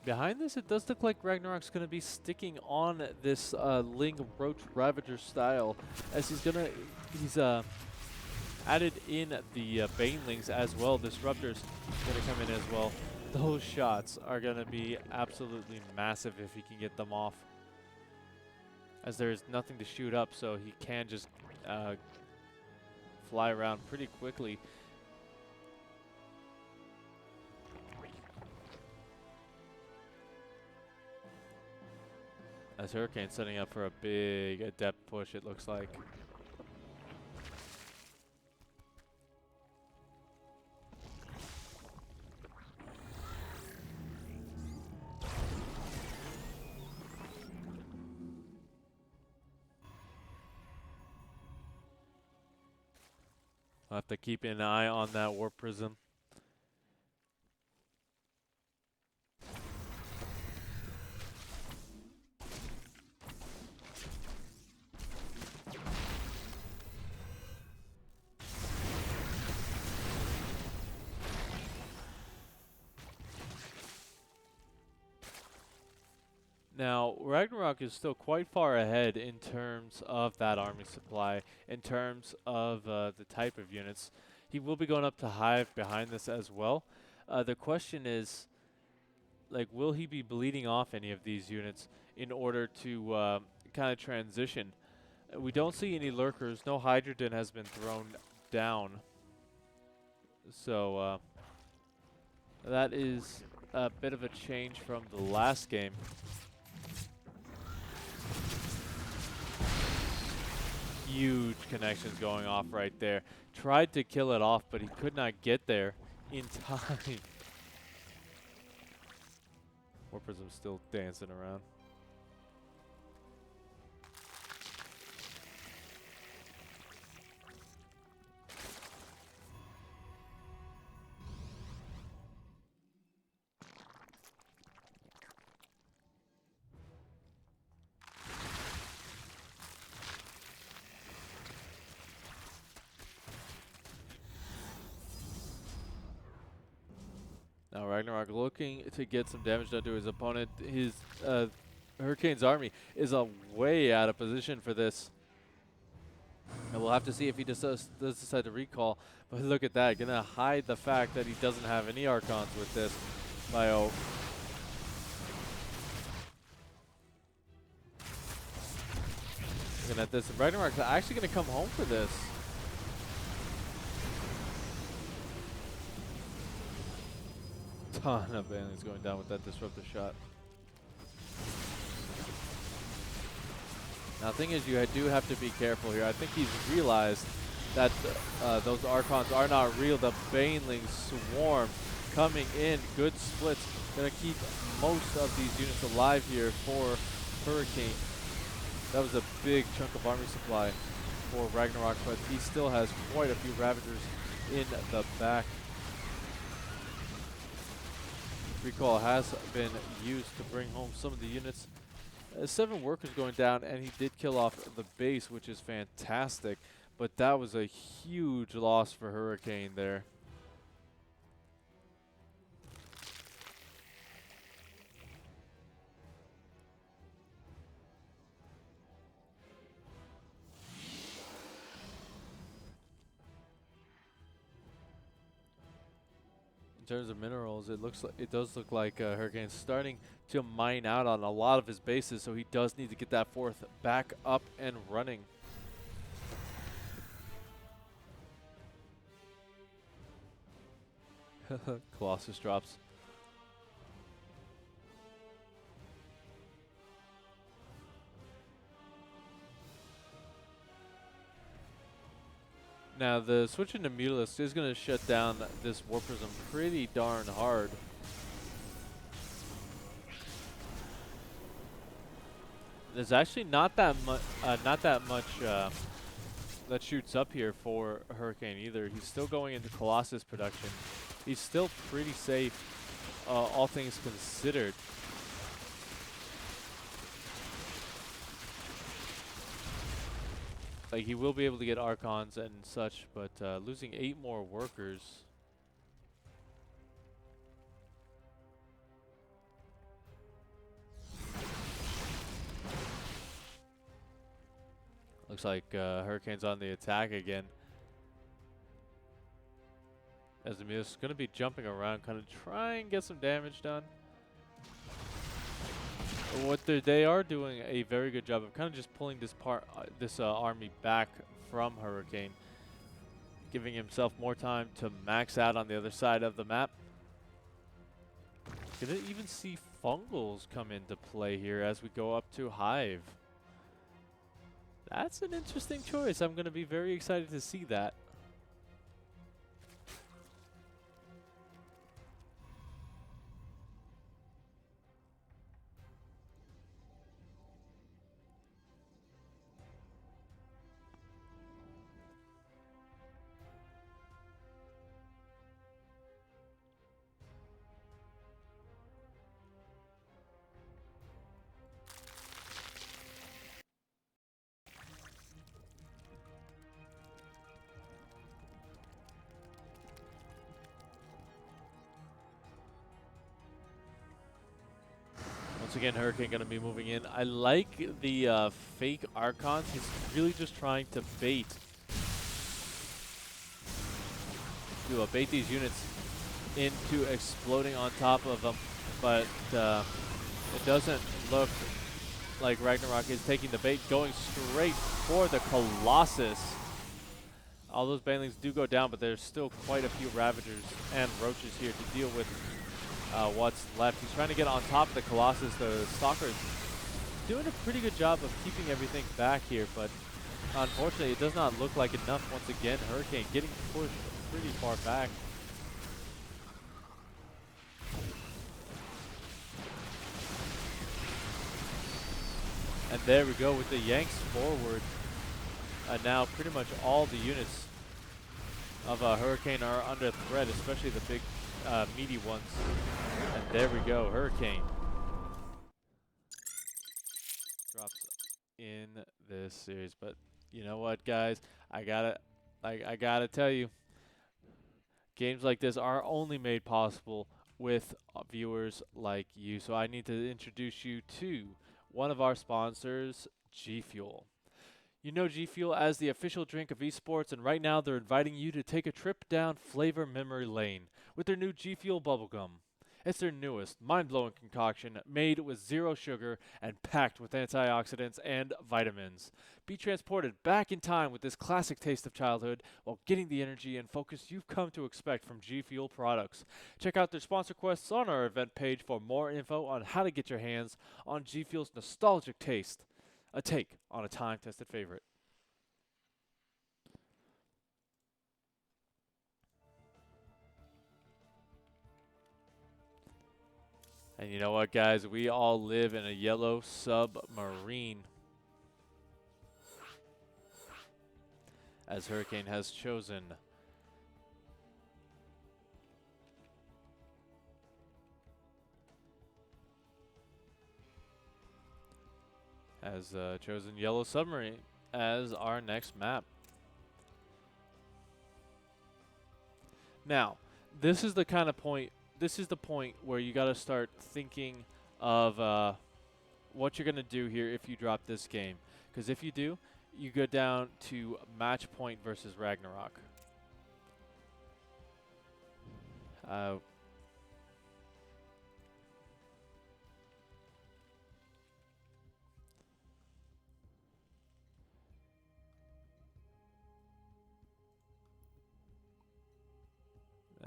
Behind this, it does look like RagnaroK's going to be sticking on this Ling Roach Ravager style, as he's added in the Banelings as well. Disruptors going to come in as well. Those shots are going to be absolutely massive if he can get them off, as there is nothing to shoot up, so he can just fly around pretty quickly. As Hurricane setting up for a big adept push, it looks like. I'll have to keep an eye on that War Prism. Now, RagnaroK is still quite far ahead in terms of that army supply, in terms of the type of units. He will be going up to Hive behind this as well. The question is, like, will he be bleeding off any of these units in order to kind of transition? We don't see any lurkers. No hydrogen has been thrown down. So that is a bit of a change from the last game. Huge connections going off right there. Tried to kill it off, but he could not get there in time. War Prism's still dancing around. Now RagnaroK looking to get some damage done to his opponent. His Hurricane's army is way out of position for this. And we'll have to see if he does decide to recall. But look at that, gonna hide the fact that he doesn't have any Archons with this bio. Looking at this, and RagnaroK's actually gonna come home for this. Ton of Banelings going down with that disruptive shot. Now, the thing is, you do have to be careful here. I think he's realized that those Archons are not real. The Banelings swarm coming in. Good splits. Gonna keep most of these units alive here for Hurricane. That was a big chunk of army supply for RagnaroK, but he still has quite a few Ravagers in the back. Recall has been used to bring home some of the units. 7 workers going down, and he did kill off the base, which is fantastic. But that was a huge loss for Hurricane there. In terms of minerals, it does look like Hurricane's starting to mine out on a lot of his bases, so he does need to get that 4th back up and running. Colossus drops. Now, the switch into Mutalisk is going to shut down this War Prism pretty darn hard. There's actually not that much that shoots up here for Hurricane either. He's still going into Colossus production. He's still pretty safe, all things considered. Like, he will be able to get Archons and such, but losing 8 more workers. Looks like Hurricane's on the attack again. As the Muse is going to be jumping around, kind of try and get some damage done. What they are doing a very good job of kind of just pulling this army back from Hurricane, giving himself more time to max out on the other side of the map. Gonna even see Fungals come into play here as we go up to Hive. That's an interesting choice. I'm gonna be very excited to see that. Once again, Hurricane going to be moving in. I like the fake Archons. He's really just trying to bait these units into exploding on top of them, but it doesn't look like RagnaroK is taking the bait, going straight for the Colossus. All those Banelings do go down, but there's still quite a few Ravagers and Roaches here to deal with what's left. He's trying to get on top of the Colossus. The Stalker's doing a pretty good job of keeping everything back here, but unfortunately it does not look like enough. Once again, Hurricane getting pushed pretty far back. And there we go with the yanks forward. Now pretty much all the units of Hurricane are under threat, especially the big meaty ones. And there we go, Hurricane drops in this series. But you know what, guys? I gotta tell you, games like this are only made possible with viewers like you. So I need to introduce you to one of our sponsors, G Fuel. You know G Fuel as the official drink of esports, and right now they're inviting you to take a trip down flavor memory lane with their new G Fuel bubblegum. It's their newest, mind-blowing concoction made with zero sugar and packed with antioxidants and vitamins. Be transported back in time with this classic taste of childhood while getting the energy and focus you've come to expect from G Fuel products. Check out their sponsor quests on our event page for more info on how to get your hands on G Fuel's nostalgic taste. A take on a time-tested favorite. And you know what, guys? We all live in a yellow submarine. As Hurricane has chosen. Chosen yellow submarine as our next map. Now, this is the kind of point. This is the point where you got to start thinking of what you're gonna do here if you drop this game. Because if you do, you go down to match point versus RagnaroK.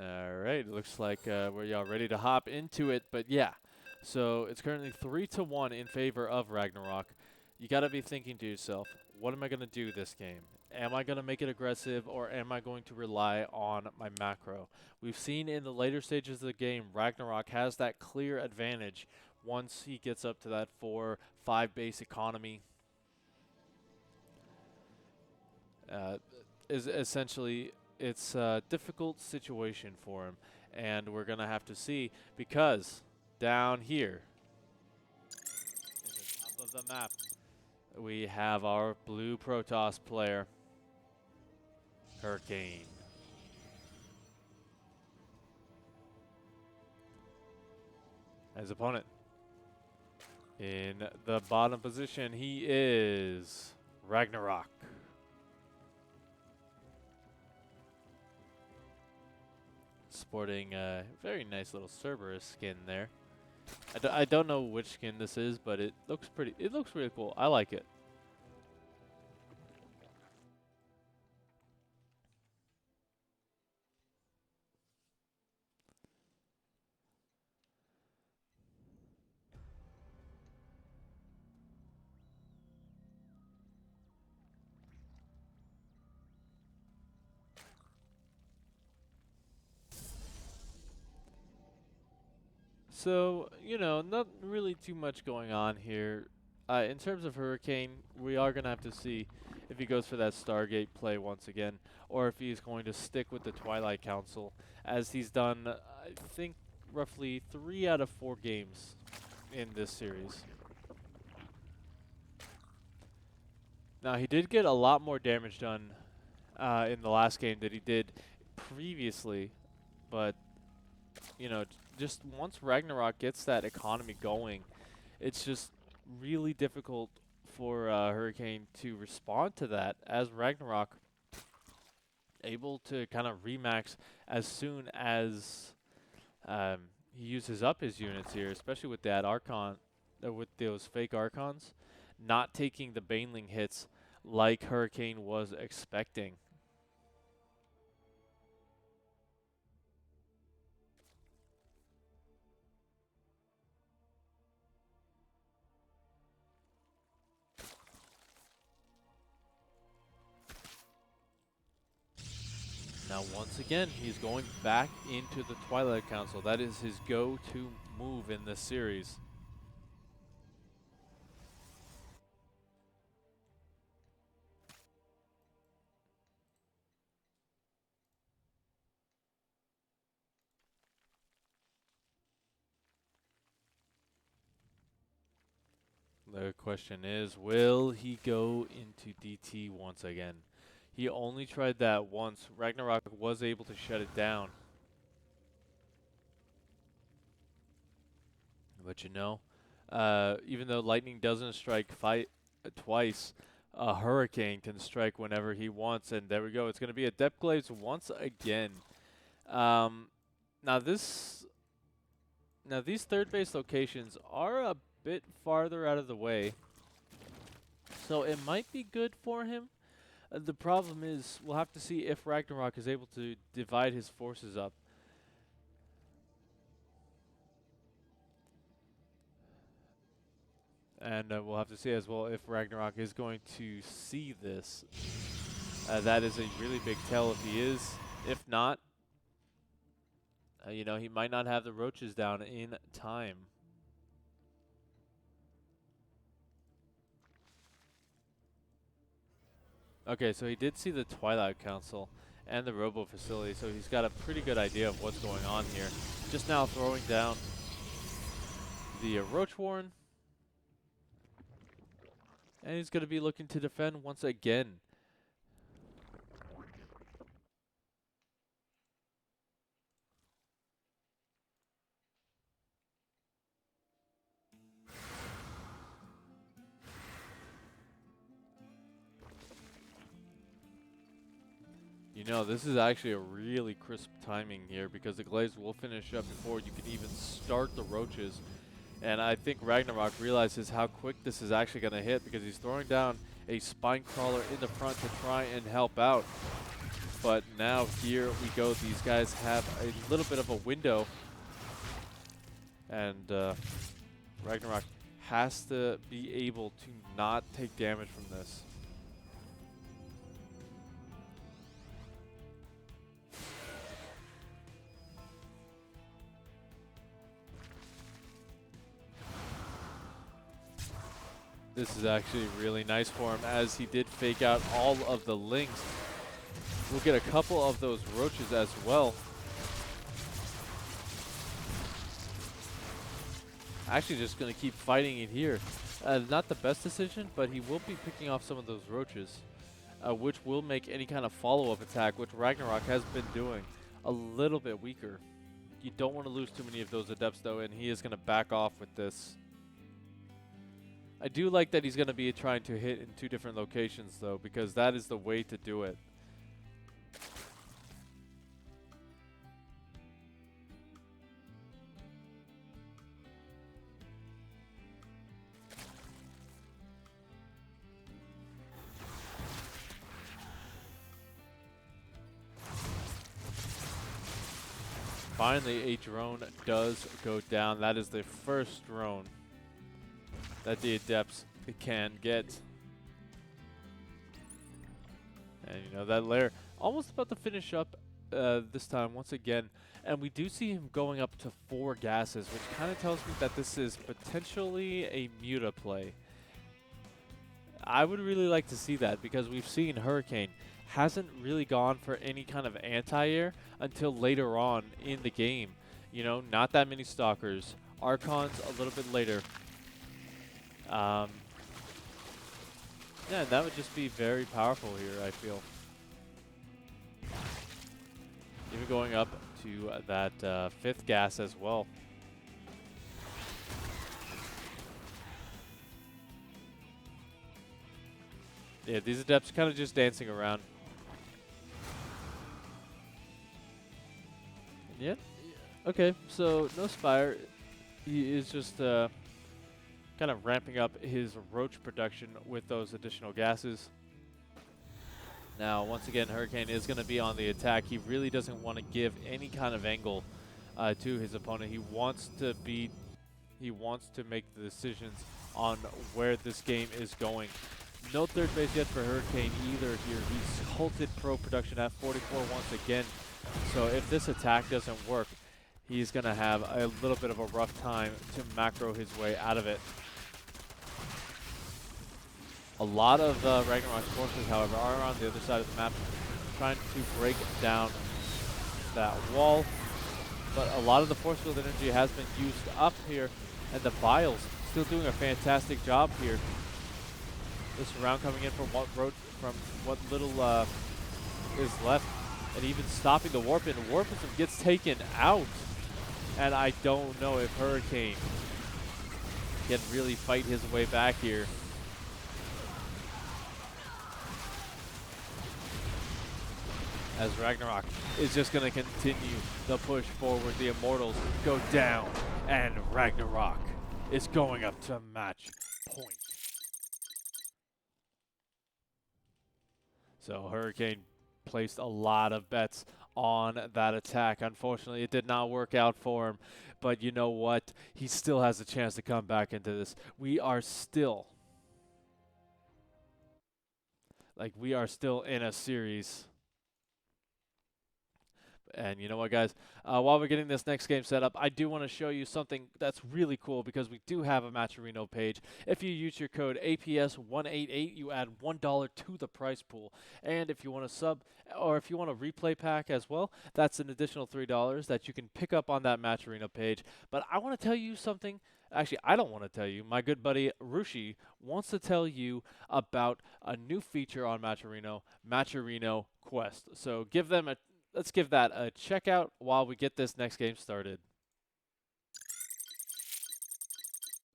All right, looks like we're all ready to hop into it, but yeah. So it's currently 3-1 in favor of RagnaroK. You got to be thinking to yourself, what am I going to do this game? Am I going to make it aggressive, or am I going to rely on my macro? We've seen in the later stages of the game, RagnaroK has that clear advantage once he gets up to that 4-5 base economy. Is essentially it's a difficult situation for him, and we're gonna have to see, because down here in the top of the map we have our blue Protoss player, Hurricane. His opponent in the bottom position, he is RagnaroK. Sporting a very nice little Cerberus skin there. I don't know which skin this is, but it looks pretty. It looks really cool. I like it. So, you know, not really too much going on here. In terms of Hurricane, we are going to have to see if he goes for that Stargate play once again, or if he's going to stick with the Twilight Council, as he's done, I think, roughly 3 out of 4 games in this series. Now, he did get a lot more damage done in the last game than he did previously, but you know, just once RagnaroK gets that economy going, it's just really difficult for Hurricane to respond to that, as RagnaroK able to kind of remax as soon as he uses up his units here, especially with that Archon, with those fake Archons, not taking the Baneling hits like Hurricane was expecting. Now, once again, he's going back into the Twilight Council. That is his go-to move in this series. The question is, will he go into DT once again? He only tried that once. RagnaroK was able to shut it down. But you know, even though lightning doesn't strike twice, a Hurricane can strike whenever he wants, and there we go. It's going to be a Depth Glaives once again. Um, now this, now these third base locations are a bit farther out of the way, so it might be good for him. The problem is we'll have to see if RagnaroK is able to divide his forces up. And we'll have to see as well if RagnaroK is going to see this. That is a really big tell if he is. If not, you know, he might not have the roaches down in time. Okay, so he did see the Twilight Council and the Robo Facility, so he's got a pretty good idea of what's going on here. Just now throwing down the Roach Warren. And he's going to be looking to defend once again. You know, this is actually a really crisp timing here because the Glaives will finish up before you can even start the Roaches. And I think RagnaroK realizes how quick this is actually going to hit because he's throwing down a Spine Crawler in the front to try and help out. But now here we go. These guys have a little bit of a window. And RagnaroK has to be able to not take damage from this. This is actually really nice for him as he did fake out all of the links. We'll get a couple of those roaches as well. Actually just going to keep fighting it here. Not the best decision, but he will be picking off some of those roaches, which will make any kind of follow-up attack, which RagnaroK has been doing, a little bit weaker. You don't want to lose too many of those adepts though, and he is going to back off with this. I do like that he's going to be trying to hit in 2 different locations, though, because that is the way to do it. Finally, a drone does go down. That is the first drone that the adepts can get. And you know, that lair almost about to finish up this time once again. And we do see him going up to 4 gases, which kind of tells me that this is potentially a Muta play. I would really like to see that because we've seen Hurricane hasn't really gone for any kind of anti-air until later on in the game. You know, not that many Stalkers. Archons a little bit later. Yeah, that would just be very powerful here, I feel. Even going up to that 5th gas as well. Yeah, these adepts kind of just dancing around. Yeah. Okay, so no Spire. He is just kind of ramping up his roach production with those additional gases. Now, once again, Hurricane is going to be on the attack. He really doesn't want to give any kind of angle to his opponent. He wants to make the decisions on where this game is going. No third base yet for Hurricane either here. He's halted pro production at 44 once again. So if this attack doesn't work, he's going to have a little bit of a rough time to macro his way out of it. A lot of RagnaroK's forces, however, are on the other side of the map trying to break down that wall. But a lot of the force field energy has been used up here, and the Vials still doing a fantastic job here. This round coming in from what little is left, and even stopping the Warp-In. Warpism gets taken out, and I don't know if Hurricane can really fight his way back here. as RagnaroK is just going to continue the push forward. The Immortals go down, and RagnaroK is going up to match point. So Hurricane placed a lot of bets on that attack. Unfortunately, it did not work out for him. But you know what? He still has a chance to come back into this. We are still in a series. And you know what, guys? While we're getting this next game set up, I do want to show you something that's really cool because we do have a Matcherino page. If you use your code APS188, you add $1 to the prize pool. And if you want to sub, or if you want a replay pack as well, that's an additional $3 that you can pick up on that Matcherino page. But I want to tell you something. Actually, I don't want to tell you. My good buddy Rushi wants to tell you about a new feature on Matcherino Quest. So let's give that a check out while we get this next game started.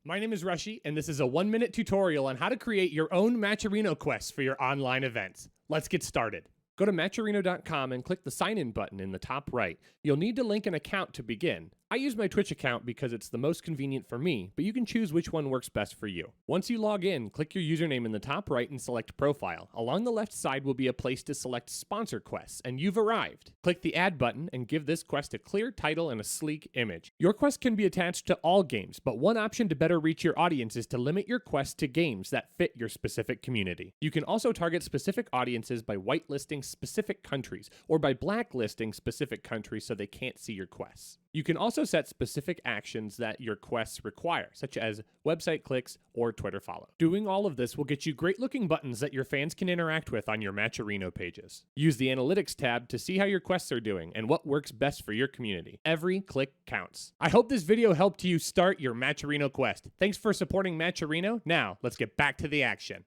My name is Rushy, and this is a 1-minute tutorial on how to create your own Matcherino quests for your online events. Let's get started. Go to Matcherino.com and click the sign in button in the top right. You'll need to link an account to begin. I use my Twitch account because it's the most convenient for me, but you can choose which one works best for you. Once you log in, click your username in the top right and select Profile. Along the left side will be a place to select Sponsor Quests, and you've arrived. Click the Add button and give this quest a clear title and a sleek image. Your quest can be attached to all games, but one option to better reach your audience is to limit your quest to games that fit your specific community. You can also target specific audiences by whitelisting specific countries, or by blacklisting specific countries so they can't see your quests. You can also set specific actions that your quests require, such as website clicks or Twitter follow. Doing all of this will get you great looking buttons that your fans can interact with on your Matcherino pages. Use the Analytics tab to see how your quests are doing and what works best for your community. Every click counts. I hope this video helped you start your Matcherino quest. Thanks for supporting Matcherino. Now, let's get back to the action.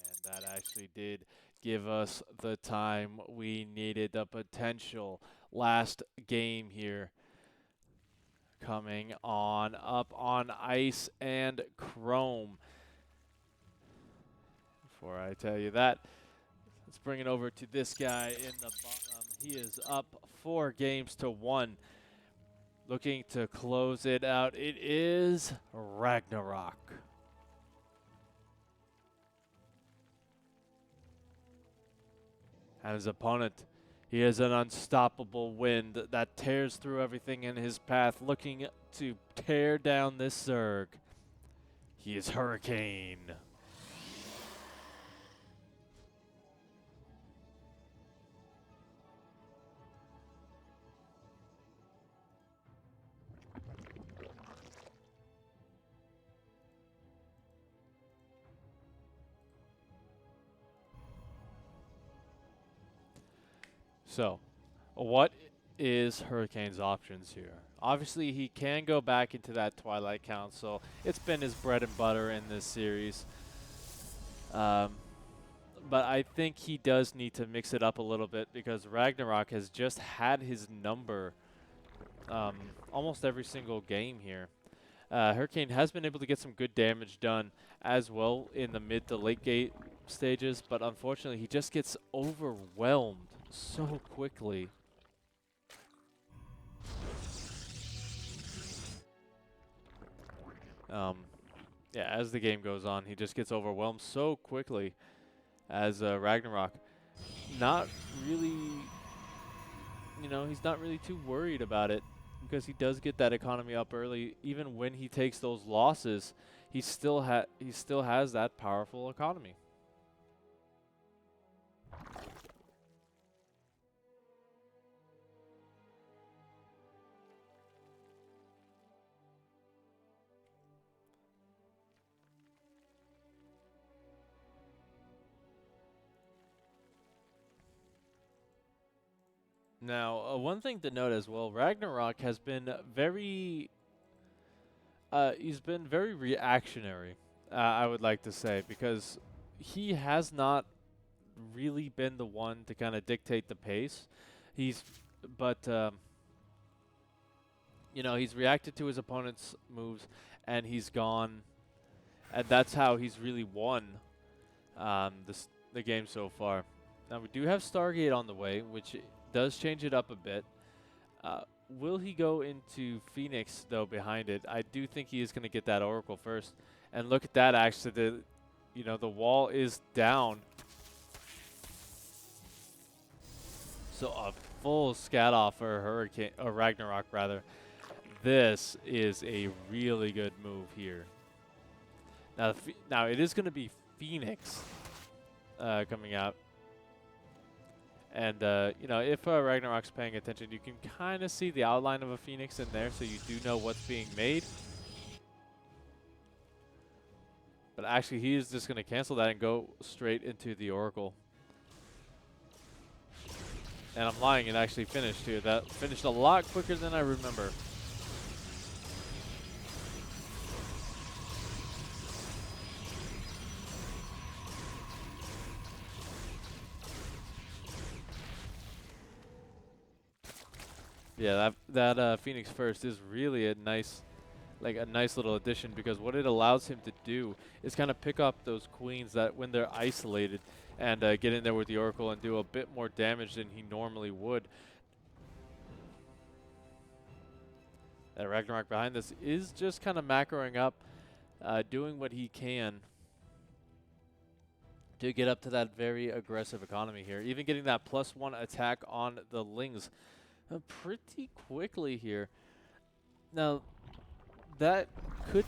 And that actually did give us the time we needed. The potential last game here coming on up on Ice and Chrome. Before I tell you that, let's bring it over to this guy in the bottom. He is up 4-1, looking to close it out. It is RagnaroK. And his opponent, he has an unstoppable wind that tears through everything in his path, looking to tear down this Zerg. He is Hurricane. So, what is Hurricane's options here? Obviously, he can go back into that Twilight Council. It's been his bread and butter in this series. But I think he does need to mix it up a little bit because RagnaroK has just had his number almost every single game here. Hurricane has been able to get some good damage done as well in the mid to late gate stages, but unfortunately he just gets overwhelmed so quickly. Yeah, as the game goes on, he just gets overwhelmed so quickly as RagnaroK. Not really, he's not really too worried about it because he does get that economy up early. Even when he takes those losses, he still has that powerful economy. Now, one thing to note as well, RagnaroK has been he's been very reactionary, I would like to say, because he has not really been the one to kind of dictate the pace. He's reacted to his opponent's moves, and he's gone, and that's how he's really won the game so far. Now we do have Stargate on the way, which does change it up a bit. Will he go into Phoenix though behind it? I do think he is going to get that Oracle first. And look at that, actually, the wall is down. So a full scat off for Hurricane, or RagnaroK rather. This is a really good move here. Now it is going to be Phoenix coming out. And, if RagnaroK's paying attention, you can kind of see the outline of a Phoenix in there, so you do know what's being made. But actually, he is just going to cancel that and go straight into the Oracle. And I'm lying, it actually finished here. That finished a lot quicker than I remember. Yeah, that Phoenix First is really a nice little addition, because what it allows him to do is kind of pick up those queens that when they're isolated and get in there with the Oracle and do a bit more damage than he normally would. That RagnaroK behind this is just kind of macroing up, doing what he can to get up to that very aggressive economy here. Even getting that +1 attack on the Lings pretty quickly here. Now, that kind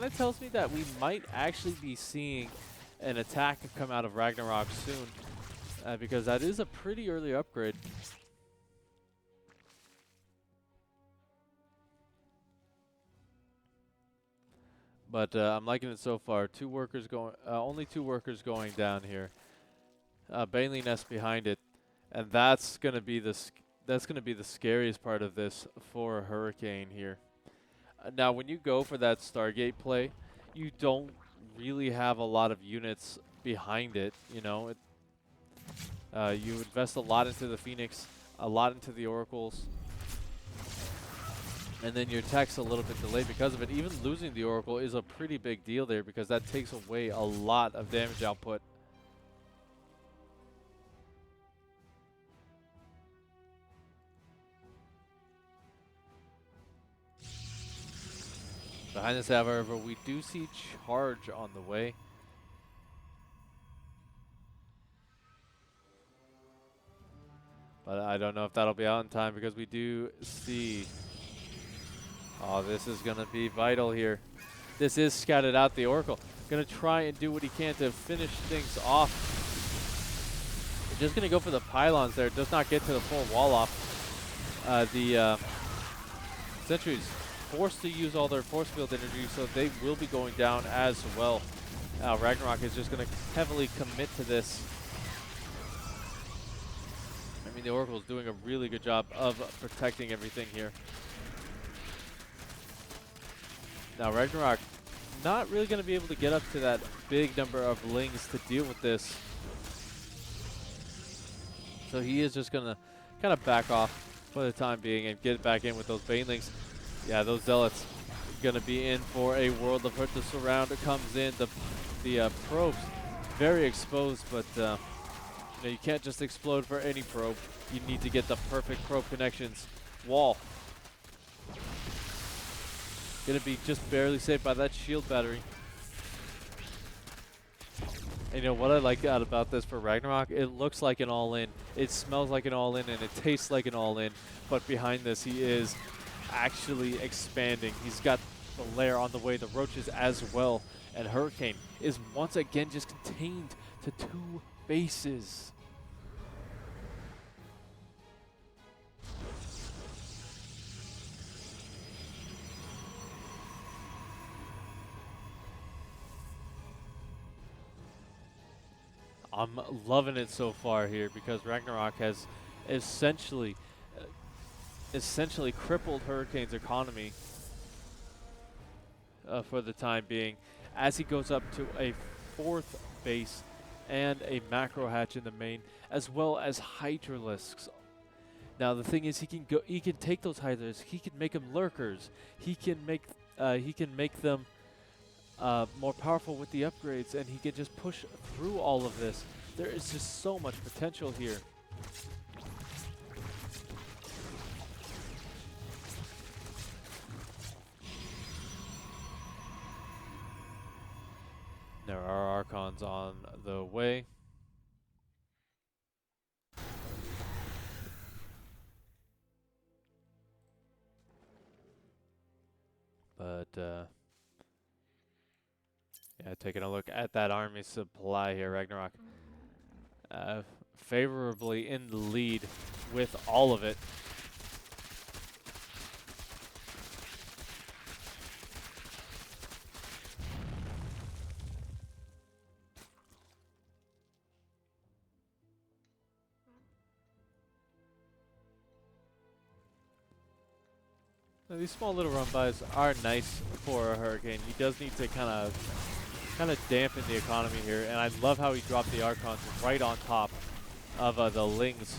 of tells me that we might actually be seeing an attack come out of RagnaroK soon, because that is a pretty early upgrade. But I'm liking it so far. Only two workers going down here. Bailey Nest behind it, and that's gonna be the scariest part of this for Hurricane here. Now, when you go for that Stargate play, you don't really have a lot of units behind it. You invest a lot into the Phoenix, a lot into the Oracles, and then your attack's a little bit delayed because of it. Even losing the Oracle is a pretty big deal there, because that takes away a lot of damage output. Behind this, however, we do see Charge on the way. But I don't know if that'll be out in time, because we do see... Oh, this is going to be vital here. This is scattered out the Oracle. Going to try and do what he can to finish things off. Just going to go for the pylons there. Does not get to the full wall off. The Sentries forced to use all their force field energy, so they will be going down as well. Now RagnaroK is just going to heavily commit to this. I mean, the Oracle is doing a really good job of protecting everything here. Now RagnaroK not really going to be able to get up to that big number of Lings to deal with this. So he is just going to kind of back off for the time being and get back in with those Banelings. Yeah, those Zealots going to be in for a world of hurt. The surround comes in. The probes very exposed, but you can't just explode for any probe. You need to get the perfect probe connections. Wall. Going to be just barely saved by that shield battery. And what I like about this for RagnaroK, it looks like an all-in. It smells like an all-in, and it tastes like an all-in. But behind this, he is actually expanding. He's got the lair on the way, the roaches as well. And Hurricane is once again just contained to 2 bases. I'm loving it so far here, because RagnaroK has essentially crippled Hurricane's economy for the time being, as he goes up to a 4th base and a macro hatch in the main, as well as Hydralisks. Now the thing is, he can take those Hydralisks, he can make them lurkers, he can make them more powerful with the upgrades, and he can just push through all of this. There is just so much potential here. There are Archons on the way. But, yeah, taking a look at that army supply here, RagnaroK. Favorably in the lead with all of it. Now, these small little run-bys are nice for a Hurricane. He does need to kind of dampen the economy here, and I love how he dropped the Archons right on top of the Lings.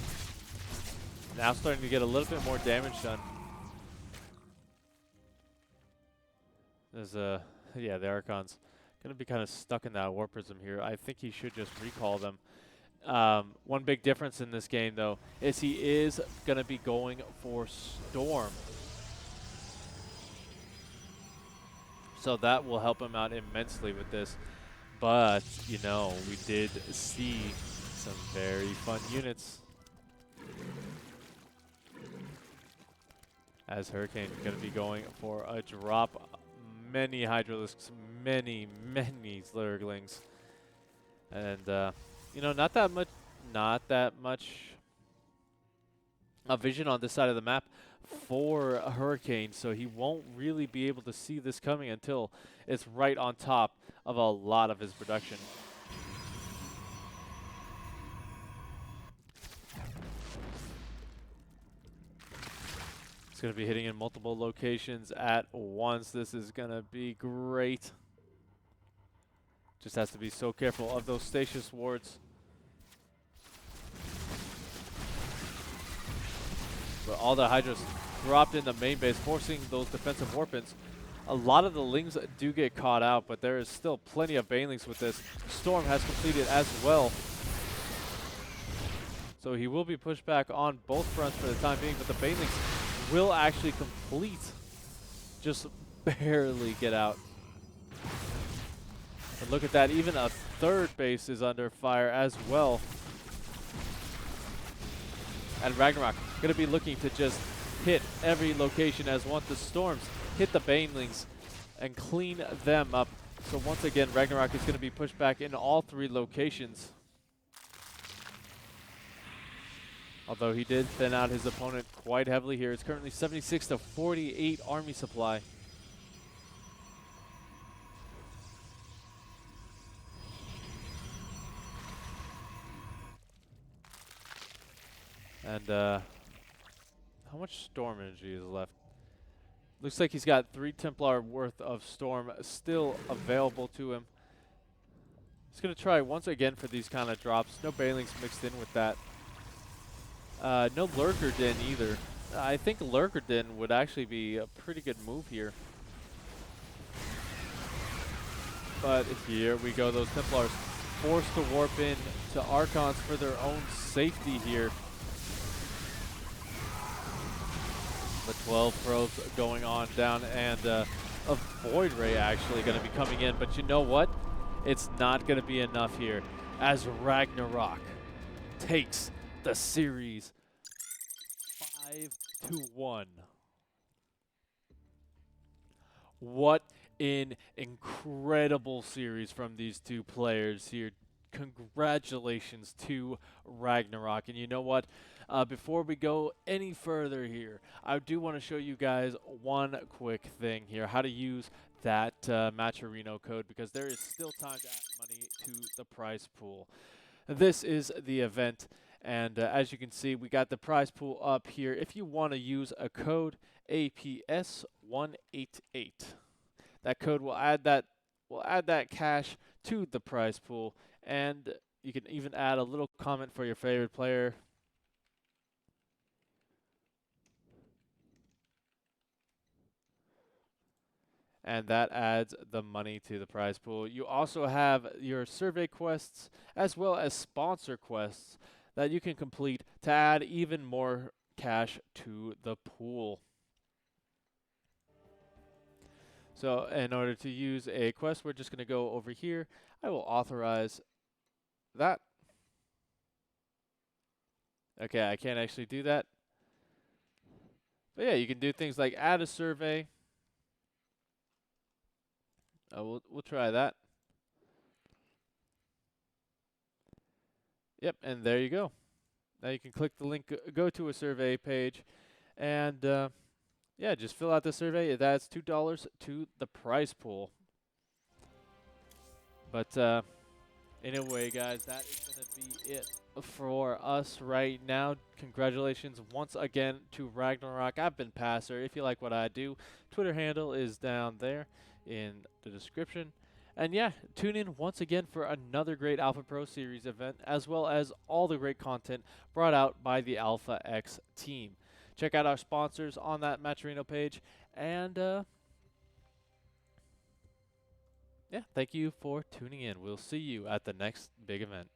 Now starting to get a little bit more damage done. There's yeah, the Archons gonna be kind of stuck in that War Prism here. I think he should just recall them. One big difference in this game, though, is he is gonna be going for Storm. So that will help him out immensely with this. But, you know, we did see some very fun units. As Hurricane going to be going for a drop. Many Hydralisks, many Slurglings. And, you know, not that much vision on this side of the map for a Hurricane, so he won't really be able to see this coming until it's right on top of a lot of his production. It's going to be hitting in multiple locations at once. This is going to be great. Just has to be so careful of those Stasis wards. But all the Hydras dropped in the main base, forcing those defensive Warpins. A lot of the Lings do get caught out, but there is still plenty of Banelings with this. Storm has completed as well. So he will be pushed back on both fronts for the time being, but the Banelings will actually complete. Just barely get out. And look at that, even a third base is under fire as well. And RagnaroK going to be looking to just hit every location as once the Storms hit the Banelings and clean them up. So once again, RagnaroK is going to be pushed back in all three locations. Although he did thin out his opponent quite heavily here. It's currently 76 to 48 army supply. And how much Storm energy is left? Looks like he's got 3 Templar worth of Storm still available to him. He's going to try once again for these kind of drops. No Banelings mixed in with that. No Lurker Den either. I think Lurker Den would actually be a pretty good move here. But here we go. Those Templars forced to warp in to Archons for their own safety here. The 12 probes going on down, and a Void Ray actually going to be coming in. But you know what? It's not going to be enough here as RagnaroK takes the series 5-1. What an incredible series from these two players here. Congratulations to RagnaroK. And you know what? Before we go any further here, I do want to show you guys one quick thing here, how to use that Matcherino code, because there is still time to add money to the prize pool. This is the event, and as you can see, we got the prize pool up here. If you want to use a code APS188, that code will add that cash to the prize pool, and you can even add a little comment for your favorite player. and that adds the money to the prize pool. You also have your survey quests as well as sponsor quests that you can complete to add even more cash to the pool. So in order to use a quest, we're just going to go over here. I will authorize that. Okay, I can't actually do that. But yeah, you can do things like add a survey. We'll try that. Yep, and there you go. Now you can click the link, go to a survey page, and yeah, just fill out the survey. It adds $2 to the prize pool. But anyway, guys, that is going to be it for us right now. Congratulations once again to RagnaroK. I've been Passer. If you like what I do, Twitter handle is down there in the description. And yeah, tune in once again for another great Alpha Pro Series event, as well as all the great content brought out by the Alpha X team. Check out our sponsors on that Matcherino page, and yeah, thank you for tuning in. We'll see you at the next big event.